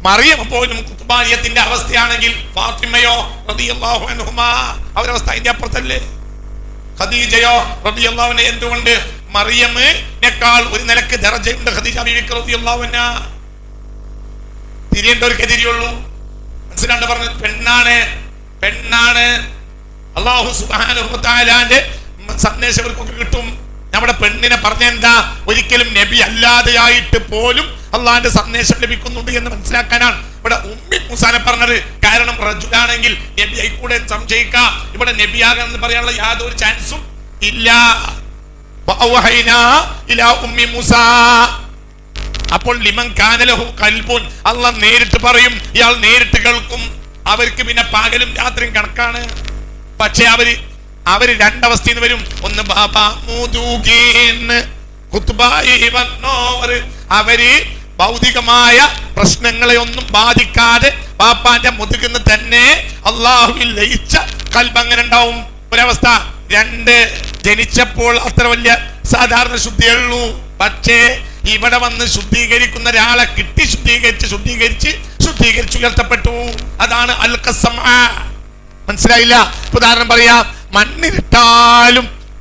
മറിയം പോലും ഖുത്ബാനിയത്തിന്റെ അവസ്ഥയാണെങ്കിൽ ഫാത്തിമയോ റളിയല്ലാഹു അൻഹുമാ അവരവസ്ഥ അതിന്റെ അപ്പുറത്തല്ലേ? ഖദീജയോ റളിയല്ലാഹു അൻഹ. എന്തുകൊണ്ട്? മറിയമിനേക്കാൾ ഒരു നിലക്ക് ദറജയുണ്ട് ഖദീജ ബീവിക്ക് റളിയല്ലാഹു അൻഹ. തിരിയേണ്ടവർക്ക് തിരിയുള്ളൂ. മനസ്സിലാണ്ട് പറഞ്ഞത് പെണ്ണാണ്. അല്ലാഹു സുബ്ഹാനഹു വ തആലാന്റെ സന്ദേശം ഇവർക്കൊക്കെ കിട്ടും. നമ്മുടെ പെണ്ണിനെ പറഞ്ഞെന്താ, ഒരിക്കലും നബി അല്ലാതെയായിട്ട് പോലും അള്ളാഹിന്റെ സന്ദേശം ലഭിക്കുന്നുണ്ട് എന്ന് മനസ്സിലാക്കാനാണ് ഇവിടെ ഉമ്മി മൂസാനെ പറഞ്ഞത്. കാരണം റജുലാണെങ്കിൽ നബി ആയിക്കൂടെ സംശയിക്കാം, ഇവിടെ നബിയാകാന്ന് പറയാനുള്ള യാതൊരു ചാൻസും ഇല്ല. അപ്പോൾ ലിമൻ കാന ലഹു ഖൽബുൻ, അള്ളാഹ് നേരിട്ട് പറയും, ഇയാൾ നേരിട്ട് കേൾക്കും. അവർക്ക് പിന്നെ പകലും രാത്രിയും കണക്കാണ്. പക്ഷെ അവര് രണ്ടവസ്ഥയിൽ വരും. ഒന്ന് അവര് ഭൗതികമായ പ്രശ്നങ്ങളെ ഒന്നും ബാധിക്കാതെ ബാപ്പാന്റെ മുതുകുന്ന് തന്നെ അള്ളാഹുവിൽ ലയിച്ച കൽബ് അങ്ങനെ ഉണ്ടാവും ഒരവസ്ഥ. രണ്ട്, ജനിച്ചപ്പോൾ അത്ര വലിയ സാധാരണ ശുദ്ധിയുള്ളൂ. പക്ഷേ ഇവിടെ വന്ന് ശുദ്ധീകരിക്കുന്ന ഒരാളെ കിട്ടി ശുദ്ധീകരിച്ച് ഉയർത്തപ്പെട്ടു. അതാണ് അൽ ഖസം. മനസ്സിലായില്ല? ഉദാഹരണം പറയാം,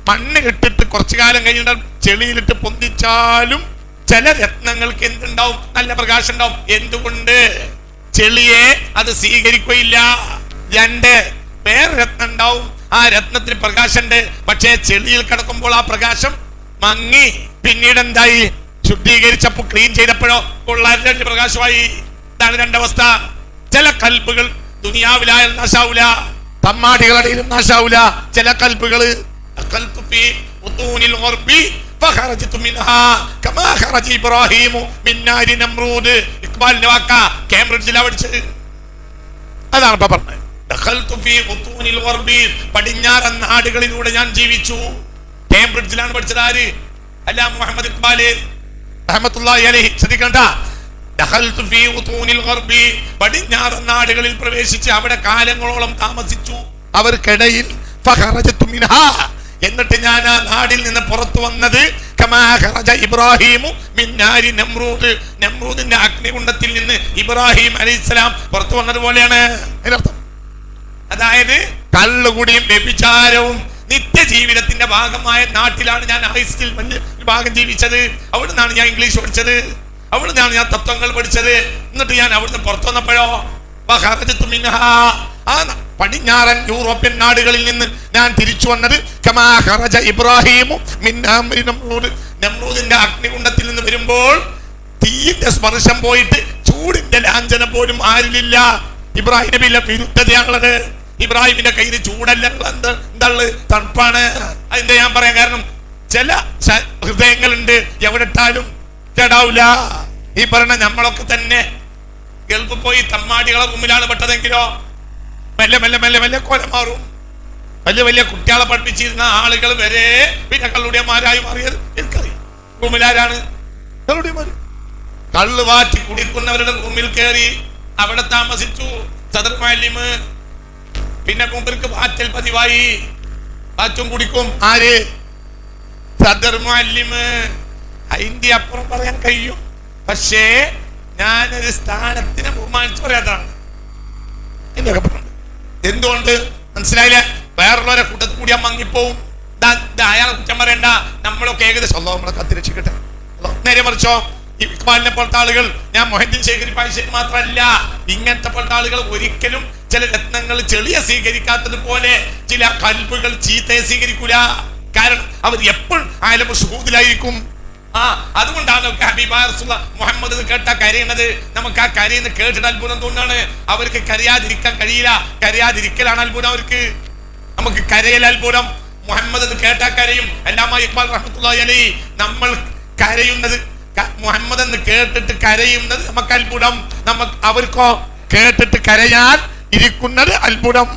മണ്ണിലിട്ടിട്ട് കുറച്ചു കാലം കഴിഞ്ഞിട്ട് ചെളിയിലിട്ട് പൊന്തിച്ചാലും ചില രത്നങ്ങൾക്ക് എന്തുണ്ടാവും? നല്ല പ്രകാശം ഉണ്ടാവും. എന്തുകൊണ്ട്? ചെളിയെ അത് സ്വീകരിക്കുകയില്ല. രണ്ട്, വേറെ രത്നം ഉണ്ടാവും, ആ രത്നത്തിന് പ്രകാശമുണ്ട്, പക്ഷേ ചെളിയിൽ കിടക്കുമ്പോൾ ആ പ്രകാശം മങ്ങി. പിന്നീട് എന്തായി? ശുദ്ധീകരിച്ചപ്പോ ക്ലീൻ ചെയ്തപ്പോഴോ കൊള്ളാൻ പ്രകാശമായി. ഇതാണ് രണ്ടവസ്ഥ. ചില കൽബുകൾ ദുനിയാവിലായാലും നാശാവൂല, തമ്മാടികളുടെയിലും നാശാവൂല. ചില കൽബുകള് കേംബ്രിഡ്ജിലാ പഠിച്ചത്. അതാണ് ഇപ്പൊ പറഞ്ഞത്. പടിഞ്ഞാറൻ നാടുകളിലൂടെ ഞാൻ ജീവിച്ചു. കേംബ്രിഡ്ജിലാണ് പഠിച്ചത്. ആര്? അല്ല, മുഹമ്മദ് ഇഖ്ബാല് റഹ്മത്തുള്ളാഹി അലൈഹി. ശ്രദ്ധിക്കണ്ട, പടിഞ്ഞാറൻ നാടുകളിൽ പ്രവേശിച്ച് അവിടെ കാലങ്ങളോളം താമസിച്ചു. അവർക്കിടയിൽ എന്നിട്ട് ഞാൻ ആ നാടിൽ നിന്ന് പുറത്തു വന്നത് നമ്രൂദിന്റെ അഗ്നികുണ്ഡത്തിൽ നിന്ന് ഇബ്രാഹിം അലൈഹിസ്സലാം പുറത്തു വന്നതുപോലെയാണ് അതിനർത്ഥം. അതായത് കള്ളുകുടിയും വ്യഭിചാരവും നിത്യജീവിതത്തിന്റെ ഭാഗമായ നാട്ടിലാണ് ഞാൻ ഹൈസ്കൂളിൽ വലിയ ഭാഗം ജീവിച്ചത്. അവിടുന്നാണ് ഞാൻ ഇംഗ്ലീഷ് പഠിച്ചത്, അവിടുന്നാണ് ഞാൻ തത്വങ്ങൾ പഠിച്ചത്. എന്നിട്ട് ഞാൻ അവിടുന്ന് പുറത്തു വന്നപ്പോഴോ ആ പടിഞ്ഞാറൻ യൂറോപ്യൻ നാടുകളിൽ നിന്ന് ഞാൻ തിരിച്ചു വന്നത് നമ്രൂദിന്റെ അഗ്നികുണ്ഡത്തിൽ നിന്ന് വരുമ്പോൾ തീന്റെ സ്പർശം പോയിട്ട് ചൂടിന്റെ ലാഞ്ചന പോലും ആരിലില്ല. ഇബ്രാഹിം നബിയുടെ വിരുദ്ധതയാണുള്ളത്. ഇബ്രാഹിമിന്റെ കയ്യിൽ ചൂടല്ല, എന്താള് തണുപ്പാണ്. അതിന്റെ ഞാൻ പറയാൻ കാരണം ചില ഹൃദയങ്ങളുണ്ട് എവിടെ ഇട്ടാലും കേടാവൂല. ഈ പറഞ്ഞ നമ്മളൊക്കെ തന്നെ ഗൾഫ് പോയി തമ്മാടികളെ മുമ്പിലാണ് പെട്ടതെങ്കിലോ മെല്ലെ മെല്ലെ മെല്ലെ മെല്ലെ കൊല മാറും. വലിയ വലിയ കുട്ടികളെ പഠിപ്പിച്ചിരുന്ന ആളുകൾ വരെ പിന്നെ കള്ളുടിയന്മാരായി മാറിയത് എനിക്കറിയാം. റൂമിലാരാണ്? കള്ളുടിയന്മാർ. കള്ള് വാറ്റി കുടിക്കുന്നവരുടെ റൂമിൽ കയറി അവിടെ താമസിച്ചു. സദർ മുഅല്ലിമ്. പിന്നെ മൂപ്പർക്ക് വാറ്റൽ പതിവായി, വാറ്റും കുടിക്കും. ആര്? സദർ മുഅല്ലിമ്. അതിന്റെ അപ്പുറം പറയാൻ കഴിയും. പക്ഷേ ഞാനൊരു സ്ഥാനത്തിനെ ബഹുമാനിച്ചു പറയാതാണ് എന്നൊക്കെ പറഞ്ഞത്. എന്തുകൊണ്ട്? മനസ്സിലായില്ല? വേറുള്ളവരെ കൂട്ടത്തിൽ കൂടി മങ്ങിപ്പോവും. അയാളെ കുറ്റം പറയണ്ട, നമ്മളൊക്കെ ഏകദേശം നമ്മളെ കത്തിരക്ഷിക്കട്ടെ. നേരെ മറിച്ചോ ഇക്ബാലിനെ പോലത്തെ ആളുകൾ, ഞാൻ മൊഹദ്ദീൻ ശേഖരിപ്പാശ്ശേരി മാത്രമല്ല, ഇങ്ങനത്തെ പോലത്തെ ആളുകൾ ഒരിക്കലും ചില രത്നങ്ങൾ ചെളിയെ സ്വീകരിക്കാത്തതുപോലെ ചില കൽബുകൾ ചീത്തയെ സ്വീകരിക്കൂല. കാരണം അവർ എപ്പോഴും ആയാലും ഷുഹൂദിലായിരിക്കും. അതുകൊണ്ടാണ് മുഹമ്മദ് കേട്ടാ കരയുന്നത്. നമുക്ക് ആ കരയുന്ന കേട്ടിട്ട് അത്ഭുതം തോന്നാണ്. അവർക്ക് കരയാതിരിക്കാൻ കഴിയില്ല. കരയാതിരിക്കലാണ് അത്ഭുതം അവർക്ക്. നമുക്ക് കരയൽ അത്ഭുതം. മുഹമ്മദ് കേട്ടാ കരയും. അല്ലാമ ഇഖ്ബാൽ റഹ്മത്തുള്ളാഹി അലൈഹി, നമ്മൾ കരയുന്നത് മുഹമ്മദ് എന്ന് കേട്ടിട്ട് കരയുന്നത് നമുക്ക് അത്ഭുതം. അവർക്കോ കേട്ടിട്ട് കരയാൻ ഇരിക്കുന്നത് അത്ഭുതം.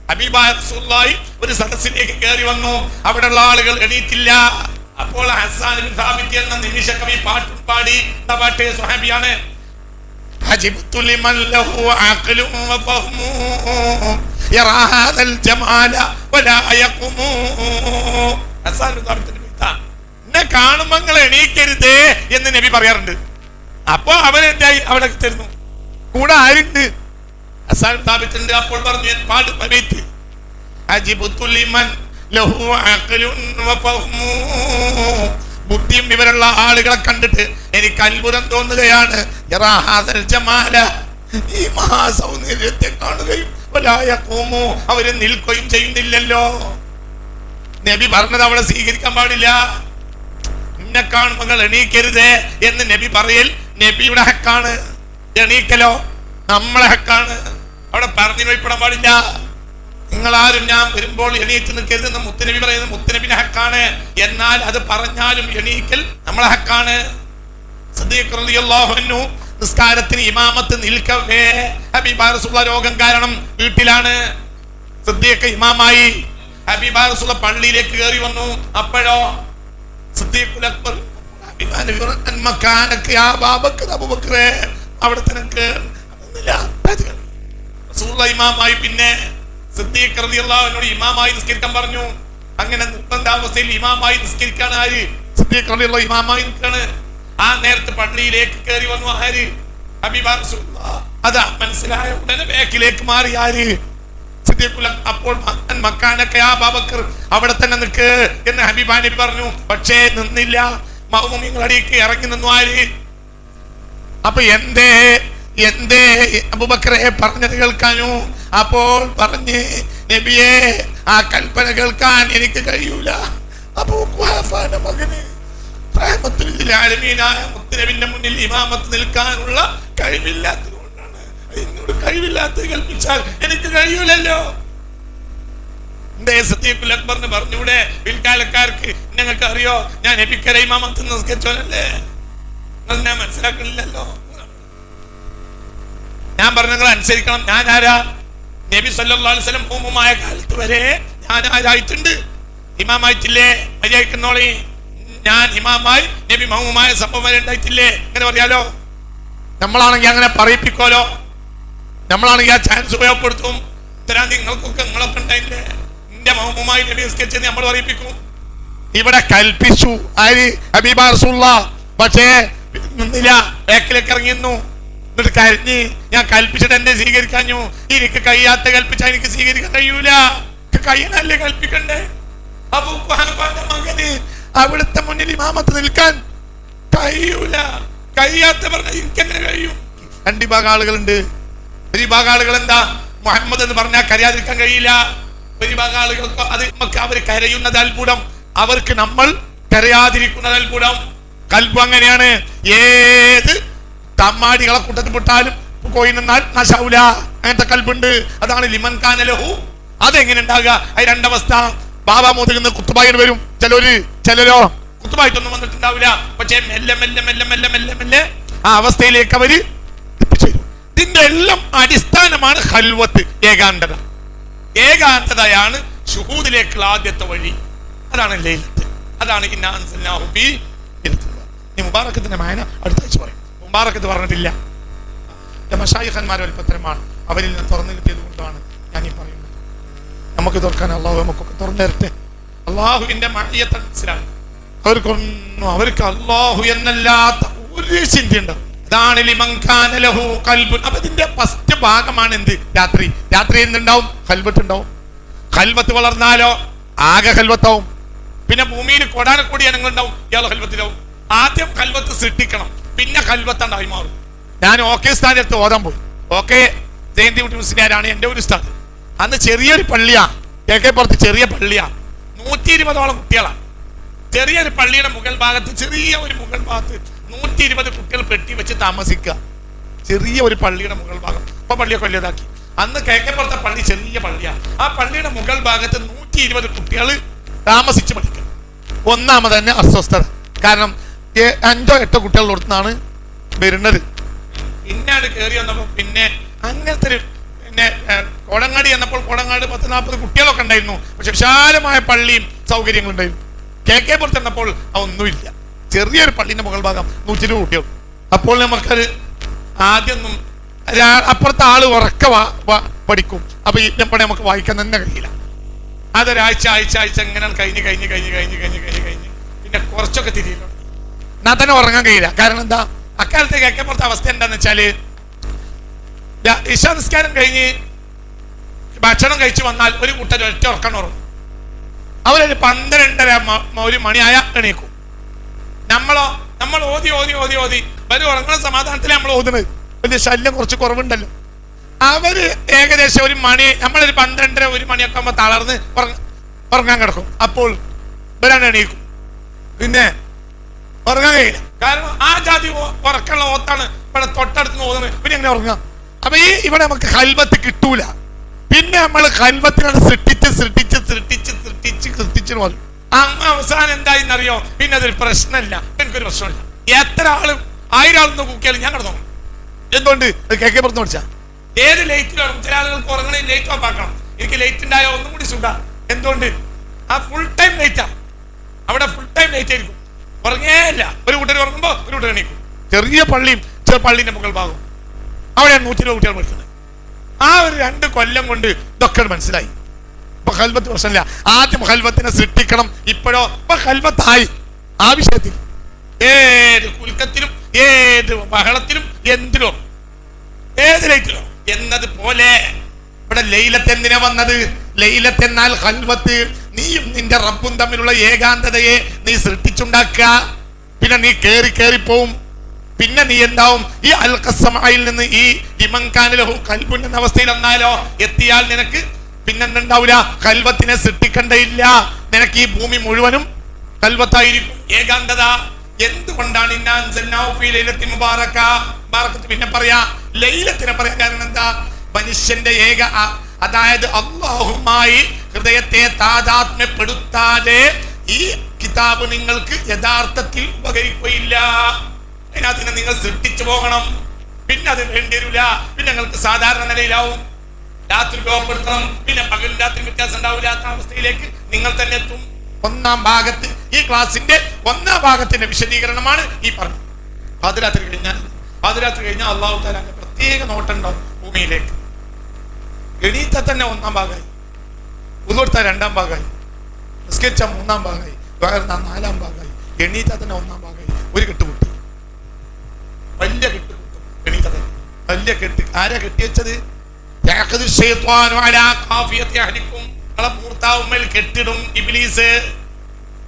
ഹബീബായ റസൂലുള്ളാഹി ഒരു സദസ്സിലേക്ക് കയറി വന്നു. അവിടെയുള്ള ആളുകൾ എണീറ്റില്ല. അപ്പോൾ ഹസ്സാൻ ബിൻ സാബിത്ത് എന്ന നിമിഷ കവി പാട്ടും പാടി. പാട്ട് സ്വഹാബിയാണ്. ഹജിബ്തു ലിമൻ ലഹു അഖ്ലുൻ വഫഹ്മു യറാ ഹാദൽ ജമാല വലാ യഖുമു. ഹസ്സാൻ ബിൻ സാബിത്ത് എന്നെ കാണുമ്പോൾ നിങ്ങൾ എണീക്കരുത് എന്ന് നബി പറയാറുണ്ട്. അപ്പൊ അവരെന്തായി അവിടെ തരുന്നു. കൂടെ ആരുണ്ട്? ഹസ്സാൻ ബിൻ സാബിത്ത് ഉണ്ട്. അപ്പോൾ പറഞ്ഞു പാട്ട് പബൈത്ത് ഹജിബ്തു ലിമൻ ലഹു അഖ്ലുൻ വഫഹ്മു. ബുദ്ധിയും വിവരമുള്ള ആളുകളെ കണ്ടിട്ട് എനിക്ക് അത്ഭുതം തോന്നുകയാണ്. യറാ ഹാദൽ ജമാല ഈ മഹാസൗന്ദര്യത്തെ കാണുകയും അവര് നിൽക്കുകയും ചെയ്യുന്നില്ലല്ലോ. നബി പറഞ്ഞത് അവിടെ സ്വീകരിക്കാൻ പാടില്ല. എന്നെ കാണുമ്പോൾ എണീക്കരുതേ എന്ന് നബി പറയൽ നബിയുടെ ഹക്കാണ്. എണീക്കലോ നമ്മളെ ഹക്കാണ്. അവിടെ പറഞ്ഞു വയ്പ്പെടാൻ പാടില്ല. നിങ്ങളാരും ഞാൻ വരുമ്പോൾ എണീറ്റ് നിൽക്കരുതെന്ന് മുത്തുനബി പറയുന്നത് മുത്തുനബിന്റെ ഹക്കാണ്. എന്നാൽ അത് പറഞ്ഞാലും എണീക്കൽ നമ്മളെ ഹക്കാണ്. സിദ്ദീഖ് റളിയല്ലാഹു അൻഹു നിസ്കാരത്തിന് ഇമാമത്ത് നിൽക്കവേ ഹബീബായ റസൂലുള്ളാഹി രോഗം കാരണം വീട്ടിലാണ്. സിദ്ദീഖ് ഇമാമായി. ഹബീബായ റസൂലുള്ളാഹി പള്ളിയിലേക്ക് കയറി വന്നു. അപ്പോഴോ സിദ്ദീഖുൽ അക്ബർ അവിടെ തന്നെ റസൂലുള്ളാഹി ഇമാമായി. പിന്നെ സിദ്ദീഖ് റളിയല്ലാഹു അൻഹു ഇമാമായി നിസ്കരിക്കാൻ പറഞ്ഞു. അങ്ങനെ നിർബന്ധാവസ്ഥയിൽ ഇമാമായി നിസ്കരിക്കാൻ ആര്? സിദ്ദീഖ് റളിയല്ലാഹു ഇമാമായി നിൽക്കാണ്. ആ നേരത്തെ പള്ളിയിലേക്ക് കയറി വന്നു ആര്? ഹബീബായ റസൂലുള്ളാഹി. അതാ മനസ്സിലായ ഉടനെ ബാക്കിലേക്ക് മാറി ആര്? സിദ്ദീഖുൽ. അപ്പോൾ മക്കാനക യാ അബൂബക്കർ അവിടെ തന്നെ നിൽക്ക് എന്ന് ഹബീബായ നബി പറഞ്ഞു. പക്ഷേ നിന്നില്ല. മഅ്മൂമിങ്ങളുടെ ഇറങ്ങി നിന്നു ആര്? അപ്പൊ എന്തേ അബൂബക്കറെ പറഞ്ഞത് കേൾക്കാനോ? അപ്പോൾ പറഞ്ഞ് നബിയെ ആ കൽപ്പന കേൾക്കാൻ എനിക്ക് കഴിയൂല. അബൂ ഖുഹാഫയുടെ മകന് റഹ്മത്തുൽ ആലമീനായ മുത്തുനബിന്റെ മുന്നിൽ ഇമാമത്ത് നിൽക്കാനുള്ള കഴിവില്ലാത്തത് കൊണ്ടാണ്. എന്നോട് കഴിവില്ലാത്തത് കൽപ്പിച്ചാൽ എനിക്ക് കഴിയൂലല്ലോ. സിദ്ദീഖുൽ അക്ബറിന് പറഞ്ഞൂടെ? പിൽക്കാലക്കാർക്ക് ഞങ്ങൾക്ക് അറിയോ ഞാൻ നബിക്കര ഇമാമത്ത് നിസ്കരിച്ചോനല്ലേ? ഞാൻ മനസ്സിലാക്കണില്ലല്ലോ. ഞാൻ പറഞ്ഞ നിങ്ങൾ അനുസരിക്കണം. ഞാൻ ആരാ? നബി സല്ലല്ലാഹു അലൈഹി വസല്ലം ഉമ്മുമായ കാലത്ത് വരെ ഞാൻ ആരായിട്ടുണ്ട്? ഇമാമായിട്ടില്ലേ? മര്യാദയ്ക്കുന്നോളി. ഞാൻ ഇമാമായി നബി മഹ്മൂമായ സംഭവം വരെ ഉണ്ടായിട്ടില്ലേ? അങ്ങനെ പറയാലോ. നമ്മളാണെങ്കിൽ അങ്ങനെ പറയിപ്പിക്കോലോ. നമ്മളാണെങ്കിൽ ആ ചാൻസ് ഉപയോഗപ്പെടുത്തും. ഇത്തരം നിങ്ങൾക്കൊക്കെ നിങ്ങളൊക്കെ ഉണ്ടായില്ലേ? എന്റെ മഹ്മൂമായി നബി നിസ്കരിച്ചെന്ന് നമ്മൾ പറയിപ്പിക്കും. ഇവിടെ കൽപ്പിച്ചു ആര്? ഹബീബായ റസൂലുള്ളാഹി. പക്ഷേ നിന്നില്ല. ബാക്കിലേക്ക് ഇറങ്ങിയിരുന്നു. എന്നിട്ട് കരഞ്ഞ് ഞാൻ കൽപ്പിച്ചിട്ട് എന്നെ സ്വീകരിക്കാഞ്ഞു. എനിക്ക് കഴിയാത്ത കൽപ്പിച്ചാൽ എനിക്ക് സ്വീകരിക്കാൻ കഴിയൂല. കഴിയണല്ലേ കൽപ്പിക്കണ്ടേ? അബൂ ഖുഹാഫയുടെ മകന് അവിടുത്തെ മുന്നിൽ ഇമാമത്ത് നിൽക്കാൻ കഴിയൂല. കഴിയാത്ത പറഞ്ഞ എനിക്കെങ്ങനെ കഴിയും? രണ്ട് വിഭാഗം ആളുകളുണ്ട്. ഒരു വിഭാഗം ആളുകൾ എന്താ? മുഹമ്മദ് എന്ന് പറഞ്ഞാൽ കരയാതിരിക്കാൻ കഴിയില്ല. ഒരു വിഭാഗം ആളുകൾക്ക് അത് അവർ കരയുന്നത് അത്ഭുതം, അവർക്ക് നമ്മൾ കരയാതിരിക്കുന്നത് അത്ഭുതം. കൽബ് അങ്ങനെയാണ്. ഏത് തമ്മാടികളെ കൂട്ടത്തിൽ പെട്ടാലും പോയി നിന്നാൽ നാശാവൂല. അങ്ങനത്തെ കൽബുണ്ട്. അതാണ് ലിമൻ കാന ലഹു. അതെങ്ങനെ ഉണ്ടാകുക? അത് രണ്ടവസ്ഥ. ബാബ മോദുന്ന കുത്തുബായിട്ട് വരും. ചിലരോ കുത്തുബായിട്ടൊന്നും വന്നിട്ടുണ്ടാവില്ല. പക്ഷേ മെല്ലെ മെല്ലെ മെല്ലെ മെല്ലെ മെല്ലെ മെല്ലെ ആ അവസ്ഥയിലേക്ക് അവര് എത്തിച്ചേരും. ഇതിന്റെ എല്ലാം അടിസ്ഥാനമാണ് ഖൽവത്ത്, ഏകാന്തത. ഏകാന്തതയാണ് ശുഹൂദിലേക്കുള്ള ആദ്യത്തെ വഴി. അതാണ് ലൈലത്ത്. അതാണ് ഇന്നാ അൻസൽനാഹു ഫീ ലൈലത്തുൽ ഖദ്ർ. ഈ മുബാറക്കത്തിന്റെ മായന അടുത്ത ആഴ്ച പറയും. മുബാറക്കത്ത് പറഞ്ഞിട്ടില്ല. മശായിഖന്മാർ വലുപ്പത്തരമാണ്. അവരിൽ നിന്ന് തുറന്നു കിട്ടിയത് കൊണ്ടാണ് ഞാൻ ഈ പറയുന്നത്. നമുക്ക് തുറക്കാൻ അള്ളാഹു നമുക്കൊക്കെ തുറന്നു തരട്ടെ. അള്ളാഹുവിന്റെ മഅയ്യത്ത് മനസ്സിലാണ്. അവർക്ക് അള്ളാഹു എന്നല്ലാത്ത ഒരു ചിന്തയുണ്ടാവും. അതാണ് ലിമൻ കാന ലഹു ഖൽബുൻ. അപ്പൊ ഇതിന്റെ ഫസ്റ്റ് ഭാഗമാണ് എന്ത്? രാത്രി എന്തുണ്ടാവും? ഖൽവത്ത് ഉണ്ടാവും. ഖൽവത്ത് വളർന്നാലോ ആകെ ഖൽവത്താവും. പിന്നെ ഭൂമിയിൽ കൊടാനക്കൂടി ജനങ്ങൾ ഉണ്ടാവും. ഇയാൾ ഖൽവത്തിലാവും. ആദ്യം ഖൽവത്ത് സൃഷ്ടിക്കണം, പിന്നെ ഖൽവത്തുണ്ടായി മാറും. ഞാൻ ഓക്കെ സ്ഥാനത്ത് ഓതാൻ പോയി. ഓക്കെ ജയന്തി മുസ്ലിയാരാണ് എൻ്റെ ഒരു ഉസ്താദ്. അന്ന് ചെറിയൊരു പള്ളിയാ, കിഴക്കേപ്പുറത്ത് ചെറിയ പള്ളിയാ. 120ഓളം കുട്ടികളാണ്. ചെറിയൊരു പള്ളിയുടെ മുകൾ ഭാഗത്ത്, ചെറിയ ഒരു മുകൾ ഭാഗത്ത് 120 കുട്ടികൾ പെട്ടി വെച്ച് താമസിക്കുക. ചെറിയ ഒരു പള്ളിയുടെ മുകൾ ഭാഗം. ഇപ്പൊ പള്ളിയൊക്കെ വലിയതാക്കി. അന്ന് കിഴക്കേപ്പുറത്തെ പള്ളി ചെറിയ പള്ളിയാണ്. ആ പള്ളിയുടെ മുകൾ ഭാഗത്ത് 120 കുട്ടികൾ താമസിച്ച് പഠിക്കുക. ഒന്നാമത് തന്നെ അസ്വസ്ഥത. കാരണം 5ഓ 8ഓ കുട്ടികളുടെ അടുത്താണ് വരുന്നത്. പിന്നാട് കയറി വന്നപ്പോ പിന്നെ അങ്ങനത്തെ ഒരു പിന്നെ കോടങ്ങാട് ചെന്നപ്പോൾ കോടങ്ങാട് 10-40 കുട്ടികളൊക്കെ ഉണ്ടായിരുന്നു. പക്ഷെ വിശാലമായ പള്ളിയും സൗകര്യങ്ങളും ഉണ്ടായിരുന്നു. കിഴക്കേപ്പുറത്ത് ചെന്നപ്പോൾ അതൊന്നുമില്ല. ചെറിയൊരു പള്ളിന്റെ മുകൾ ഭാഗം 120 കുട്ടികൾ. അപ്പോൾ നമുക്കത് ആദ്യമൊന്നും അപ്പുറത്തെ ആള് ഉറക്ക പഠിക്കും. അപ്പൊ ഈ പണി നമുക്ക് വായിക്കാൻ തന്നെ കഴിയില്ല. അതൊരാഴ്ച എങ്ങനെ കഴിഞ്ഞ് പിന്നെ കുറച്ചൊക്കെ തിരിയില്ല. എന്നാൽ തന്നെ ഉറങ്ങാൻ കഴിയില്ല. കാരണം എന്താ? അക്കാലത്തെ കിഴക്കേപ്പുറത്തെ അവസ്ഥ എന്താന്ന് വെച്ചാല് ഇശാ നിസ്കാരം കഴിഞ്ഞ് ഭക്ഷണം കഴിച്ചു വന്നാൽ ഒരു കൂട്ടർ ഒറ്റ ഉറക്കണം ഉറങ്ങും. അവരൊരു 12:30 മണിയായ എണീക്കും. നമ്മൾ ഓതി വരും ഉറങ്ങുന്ന സമാധാനത്തിൽ നമ്മൾ ഓതുന്നത്. വലിയ ശല്യം കുറച്ച് കുറവുണ്ടല്ലോ. അവര് ഏകദേശം ഒരു മണി, നമ്മളൊരു 12:30 1 മണിയൊക്കെ ആകുമ്പോൾ തളർന്ന് ഉറങ്ങാൻ കിടക്കും. അപ്പോൾ ഇവരാണ് എണീക്കും. പിന്നെ ഉറങ്ങാൻ കഴിയില്ല. കാരണം ആ ജാതി ഉറക്കമുള്ള ഓത്താണ് ഇവിടെ തൊട്ടടുത്ത് പോകുന്നത്. പിന്നെ എങ്ങനെ ഉറങ്ങാം? അപ്പൊ ഇവിടെ നമുക്ക് ഖൽവത്ത് കിട്ടൂല. പിന്നെ നമ്മൾ ഖൽവത്തിനാണ് സൃഷ്ടിച്ച് വന്നു. അവസാനം എന്തായിന്നറിയോ? പിന്നെ അതൊരു പ്രശ്നമില്ല, എനിക്കൊരു പ്രശ്നമില്ല. എത്ര ആളും 1000 ആളെന്ന് കൂക്കിയാലും ഞാൻ കിടന്നു. എന്തുകൊണ്ട്? കേക്കെ പുറത്ത് പഠിച്ചാ ഏത് ലൈറ്റിലും ചില ആളുകൾക്ക് ഉറങ്ങണേ ലൈറ്റ് ഓഫ് ആക്കണം. എനിക്ക് ലൈറ്റ് ഉണ്ടായോ ഒന്നും കൂടി സുഖ. എന്തുകൊണ്ട്? ആ ഫുൾ ടൈം ലൈറ്റാ. അവിടെ ഫുൾ ടൈം ലൈറ്റ് ആയിരിക്കും, ഉറങ്ങേയില്ല. ഒരു കൂട്ടർ ഉറങ്ങുമ്പോ ഒരു കൂട്ടർ എണീക്കും. ചെറിയ പള്ളിയും പള്ളിന്റെ മുകൾ ഭാഗം അവിടെയാണ് 120 കുട്ടികൾ പഠിക്കുന്നത്. ആ ഒരു 2 കൊല്ലം കൊണ്ട് ഇതൊക്കെ മനസ്സിലായി. ഇപ്പൊ ഖൽവത്ത് പ്രശ്നമില്ല. ആദ്യം ഖൽവത്തിനെ സൃഷ്ടിക്കണം. ഇപ്പോഴോ ഇപ്പൊ ഖൽവത്തായി. ആ വിഷയത്തിൽ ഏത് കുലുക്കത്തിലും ഏത് ബഹളത്തിലും എന്തിലും ഏത് ലൈറ്റിലോ എന്നതുപോലെ ഇവിടെ ലൈലത്ത് എന്തിനാ വന്നത്? ലൈലത്ത് എന്നാൽ ഖൽവത്ത്. നീയും നിന്റെ റബ്ബും തമ്മിലുള്ള ഏകാന്തതയെ നീ സൃഷ്ടിച്ചുണ്ടാക്കുക. പിന്നെ നീ കേറി പോവും. പിന്നെ നീ എന്താവും? ഈ അൽഖസമയിൽ നിന്ന് ഈ ഇമൻകാനിലഹു ഖൽബുൻ എന്ന അവസ്ഥയിൽ വന്നാലോ എത്തിയാൽ നിനക്ക് പിന്നെന്തുണ്ടാവില്ല? ഖൽവത്തിനെ സൃഷ്ടിക്കണ്ടയില്ല. നിനക്ക് ഈ ഭൂമി മുഴുവനും ഖൽവത്തായിരിക്കും, ഏകാന്തത. എന്തുകൊണ്ടാണ് പിന്നെ പറയാ ലൈലത്തിനെ പറയാൻ കാരണം എന്താ? മനുഷ്യന്റെ അതായത് അല്ലാഹുമായി ഹൃദയത്തെ താദാത്മ്യപ്പെടുത്താതെ ഈ കിതാബ് നിങ്ങൾക്ക് യഥാർത്ഥത്തിൽ ഉപകരിക്കുകയില്ല. അതിനകത്തിനെ നിങ്ങൾ സൃഷ്ടിച്ചു പോകണം. പിന്നെ അത് വേണ്ടി വരില്ല. പിന്നെ നിങ്ങൾക്ക് സാധാരണ നിലയിലാവും. രാത്രി ഉപയോഗപ്പെടുത്തണം. പിന്നെ പകലും രാത്രി വ്യത്യാസം ഉണ്ടാവില്ലാത്ത അവസ്ഥയിലേക്ക് നിങ്ങൾ തന്നെ എത്തും. ഒന്നാം ഭാഗത്ത് ഈ ക്ലാസിന്റെ 1ാം ഭാഗത്തിന്റെ വിശദീകരണമാണ് ഈ പറഞ്ഞത്. പാതിരാത്രി കഴിഞ്ഞാൽ അല്ലാഹു തആല പ്രത്യേക നോട്ടുണ്ടാവും ഭൂമിയിലേക്ക്. എണീറ്റ തന്നെ 1ാം ഭാഗമായി, ഉദുർത്ത 2ാം ഭാഗമായി, നിസ്കരിച്ച 3ാം ഭാഗമായി, 4ാം ഭാഗമായി. എണീറ്റ തന്നെ 1ാം ഭാഗമായി. ഒരു കെട്ടുപൊട്ടി, വലിയ കെട്ടുപൊട്ടും. എണീറ്റ തന്നെ വലിയ കെട്ട്. ആരാ കെട്ടിവെച്ചത്? മൂർത്താവുമ്മൽ കെട്ടിടും ഇബ്ലീസ്.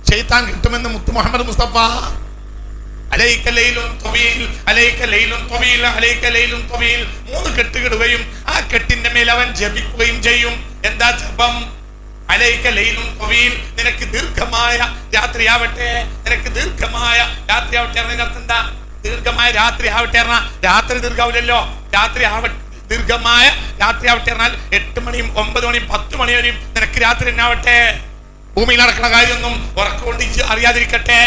ശൈത്താൻ കിട്ടുമെന്ന് മുത്ത് മുഹമ്മദ് മുസ്തഫ. അലൈക ലൈലുൻ തവീൽ, അലൈക ലൈലുൻ തവീൽ, അലൈക ലൈലുൻ തവീൽ. 3 കെട്ടുകിടുകയും ആ കെട്ടിന്റെ മേൽ അവൻ ജപിക്കുകയും ചെയ്യും. എന്താ ജപം? അലൈക ലൈലുൻ തവീൽ, നിനക്ക് ദീർഘമായ രാത്രിയാവട്ടെ, നിനക്ക് ദീർഘമായ രാത്രിയാവട്ടെ. അതിനർത്ഥം എന്താ? ദീർഘമായ രാത്രി ആവട്ടെ. രാത്രി ദീർഘാവില്ലല്ലോ. രാത്രി ആവട്ടെ, ദീർഘമായ രാത്രി ആവട്ടെ എന്നാൽ 8 മണിയും 9 മണിയും 10 മണി വരെയും നിനക്ക് രാത്രി തന്നെ ആവട്ടെ. ഭൂമിയിൽ നടക്കുന്ന കാര്യമൊന്നും ഉറക്കൊണ്ട് അറിയാതിരിക്കട്ടെ.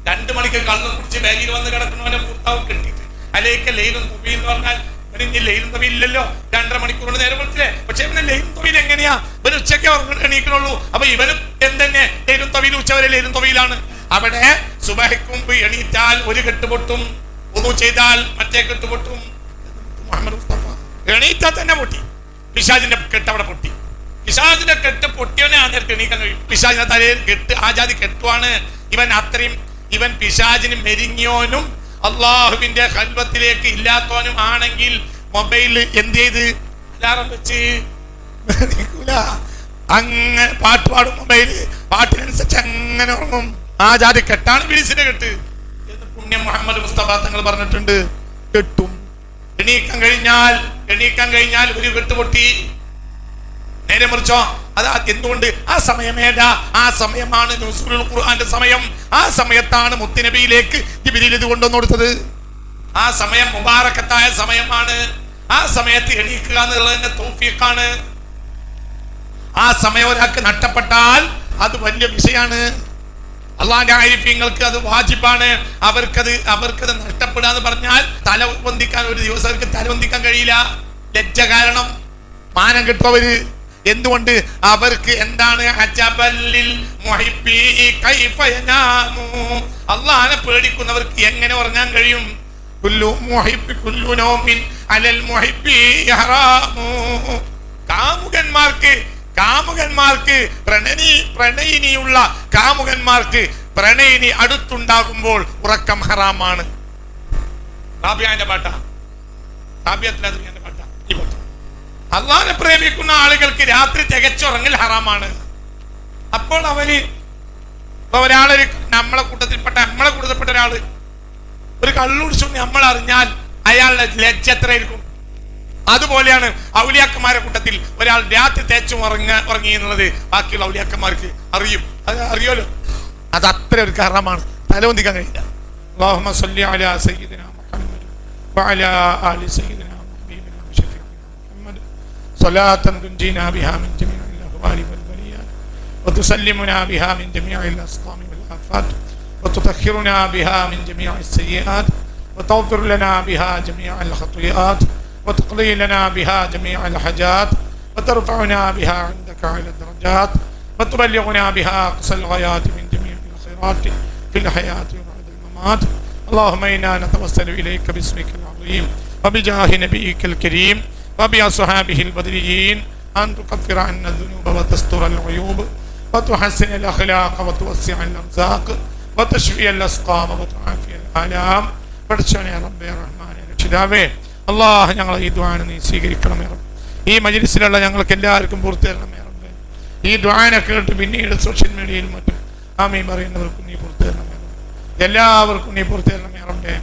2 മണിക്ക് കള്ളും കുടിച്ച് ബാഗിൽ വന്ന് കിടക്കുന്നവന്റെ ഭർത്താവ് കെട്ടിട്ട് അലൈക ലൈലുൻ തവീൽ എന്ന് പറഞ്ഞാൽ ഇവന് ലൈലുൻ തവീൽ ഇല്ലല്ലോ. 2.5 മണിക്കൂർ കൊണ്ട് നേരെ വിളിച്ചില്ലേ. പക്ഷെ ഇവന് ലൈലുൻ തവീൽ എങ്ങനെയാ? ഇവന് ഉച്ചയ്ക്ക് എണീക്കണുള്ളൂ. അപ്പൊ ഇവനും എന്തെന്നെ ലൈലുൻ തവീൽ ഉച്ചവരെ ലൈലുൻ തവീലാണ്. അവിടെ സുബഹിക്ക് മുമ്പ് എണീറ്റാൽ ഒരു കെട്ടുപൊട്ടും, വുളു ചെയ്താൽ മറ്റേ കെട്ടുപൊട്ടും. മുഹമ്മദ് മുസ്തഫ എണീറ്റാൽ തന്നെ പൊട്ടി. പിശാചിന്റെ കെട്ട് അവിടെ പൊട്ടി. പിശാചിന്റെ കെട്ട് പൊട്ടിയവനെ ആ നേരത്തെ എണീക്കാൻ കഴിയും. പിശാചിന്റെ തലയിൽ കെട്ട് ആ ജാതി കെട്ടുവാണ്. ഇവൻ പിശാചിന് മെരിഞ്ഞോനും അള്ളാഹുവിന്റെ ഖൽവത്തിലേക്ക് ഇല്ലാത്തവനും ആണെങ്കിൽ മൊബൈലിൽ എന്ത് ചെയ്ത് അലാറം വെച്ച് അങ്ങനെ പാട്ട് പാടും. മൊബൈല് പാട്ടിനനുസരിച്ച് അങ്ങനെ ഉറങ്ങും. ആ ജാതി കെട്ടാണ് ഇബ്ലീസിന്റെ കെട്ട് എന്ന് പുണ്യ മുഹമ്മദ് മുസ്തഫ തങ്ങൾ പറഞ്ഞിട്ടുണ്ട്. കെട്ടും എണീക്കാൻ കഴിഞ്ഞാൽ ഒരു കെട്ടുപൊട്ടി. നേരെ മറിച്ചോ അത് എന്തുകൊണ്ട്? ആ സമയമേതാ? ആ സമയമാണ് നുസൂലുൽ ഖുർആന്റെ സമയം. ആ സമയത്താണ് മുത്തുനബിയിലേക്ക് ജിബ്രീൽ ഇത് കൊണ്ടുവന്നു കൊടുത്തത്. ആ സമയം മുബാറക്കത്തായ സമയമാണ്. ആ സമയത്ത് എണീക്കുക എന്നുള്ളത് തന്നെ തൗഫീഖാണ്. ആ സമയം ഒരാൾക്ക് നഷ്ടപ്പെട്ടാൽ അത് വലിയ വിഷയമാണ്. അള്ളാന്റെ ആരിഫ്യങ്ങൾക്ക് അത് വാജിബാണ്. അവർക്കത് നഷ്ടപ്പെടാന്ന് പറഞ്ഞാൽ തല പൊന്തിക്കാൻ ഒരു ദിവസം അവർക്ക് തല പൊന്തിക്കാൻ കഴിയില്ല. ലജ്ജ കാരണം മാനം കിട്ടുവര്. എന്തുകൊണ്ട്? അവർക്ക് എന്താണ്? അള്ളാനെ പേടിക്കുന്നവർക്ക് എങ്ങനെ ഉറങ്ങാൻ കഴിയും? കാമുകന്മാർക്ക് പ്രണയിനിയുള്ള കാമുകന്മാർക്ക് പ്രണയിനി അടുത്തുണ്ടാകുമ്പോൾ ഉറക്കം ഹറാമാണ്. റാബിയാന്റെ പാട്ടാ, റാബിയത്തിന്റെ പാട്ടാ ഈ പാട്ട്. അള്ളാഹനെ പ്രേമിക്കുന്ന ആളുകൾക്ക് രാത്രി തികച്ചുറങ്ങൽ ഹറാമാണ്. അപ്പോൾ ഒരാളൊരു നമ്മളെ കൂട്ടത്തിൽപ്പെട്ട ഒരാള് ഒരു കള്ളുടിച്ചു നമ്മൾ അറിഞ്ഞാൽ അയാളുടെ ലജ്ജ എത്രയായിരിക്കും? അതുപോലെയാണ് ഔലിയാക്കന്മാരുടെ കൂട്ടത്തിൽ ഒരാൾ രാത്രി തേച്ചും ഉറങ്ങി എന്നുള്ളത് ബാക്കിയുള്ള ഔലിയാക്കന്മാർക്ക് അറിയും. അത് അറിയോലോ. അത് അത്ര ഒരു കാരണമാണ്, തലവന്തിക്കാൻ കഴിയില്ല. اللهم صل على سيدنا محمد وعلى آل سيدنا وحبيبنا وشفيعنا محمد صلاة تنجينا بها من جميع الأهوال والبليات وتسلمنا بها من جميع الأسقام والآفات وتطهرنا بها من جميع السيئات وتغفر لنا بها جميع الخطيئات وتقضي لنا بها جميع الحاجات وترفعنا بها عندك على الدرجات وتبلغنا بها أقصى الغايات من جميع الخيرات في الحياة وبعد الممات. اللهم إنا نتوسل إليك باسمك العظيم وبجاه نبيك الكريم وبأصحابه البدريين أن تكفر عنا الذنوب وتستر العيوب وتحسن الأخلاق وتوسع الأرزاق وتشفي الأسقام وتعافي الآلام. പഠിച്ചവനെ റബ്ബേ റഹ്മാനെ രക്ഷിതാവേ അല്ലാഹ്, ഞങ്ങൾ ഈ ദുആനെ നീ സ്വീകരിക്കണമേ റബ്ബേ. ഈ മജ്ലിസിലുള്ള ഞങ്ങൾക്ക് എല്ലാവർക്കും പൂർത്തി തരണമേ റബ്ബേ. ഈ ദുആനെ കേട്ട് പിന്നീട് സോഷ്യൽ മീഡിയയിൽ മറ്റും ആമീൻ പറയുന്നവർക്കും നീ പൂർത്തി തരണമേ റബ്ബേ. എല്ലാവർക്കും നീ പൂർത്തി തരണമേ റബ്ബേ.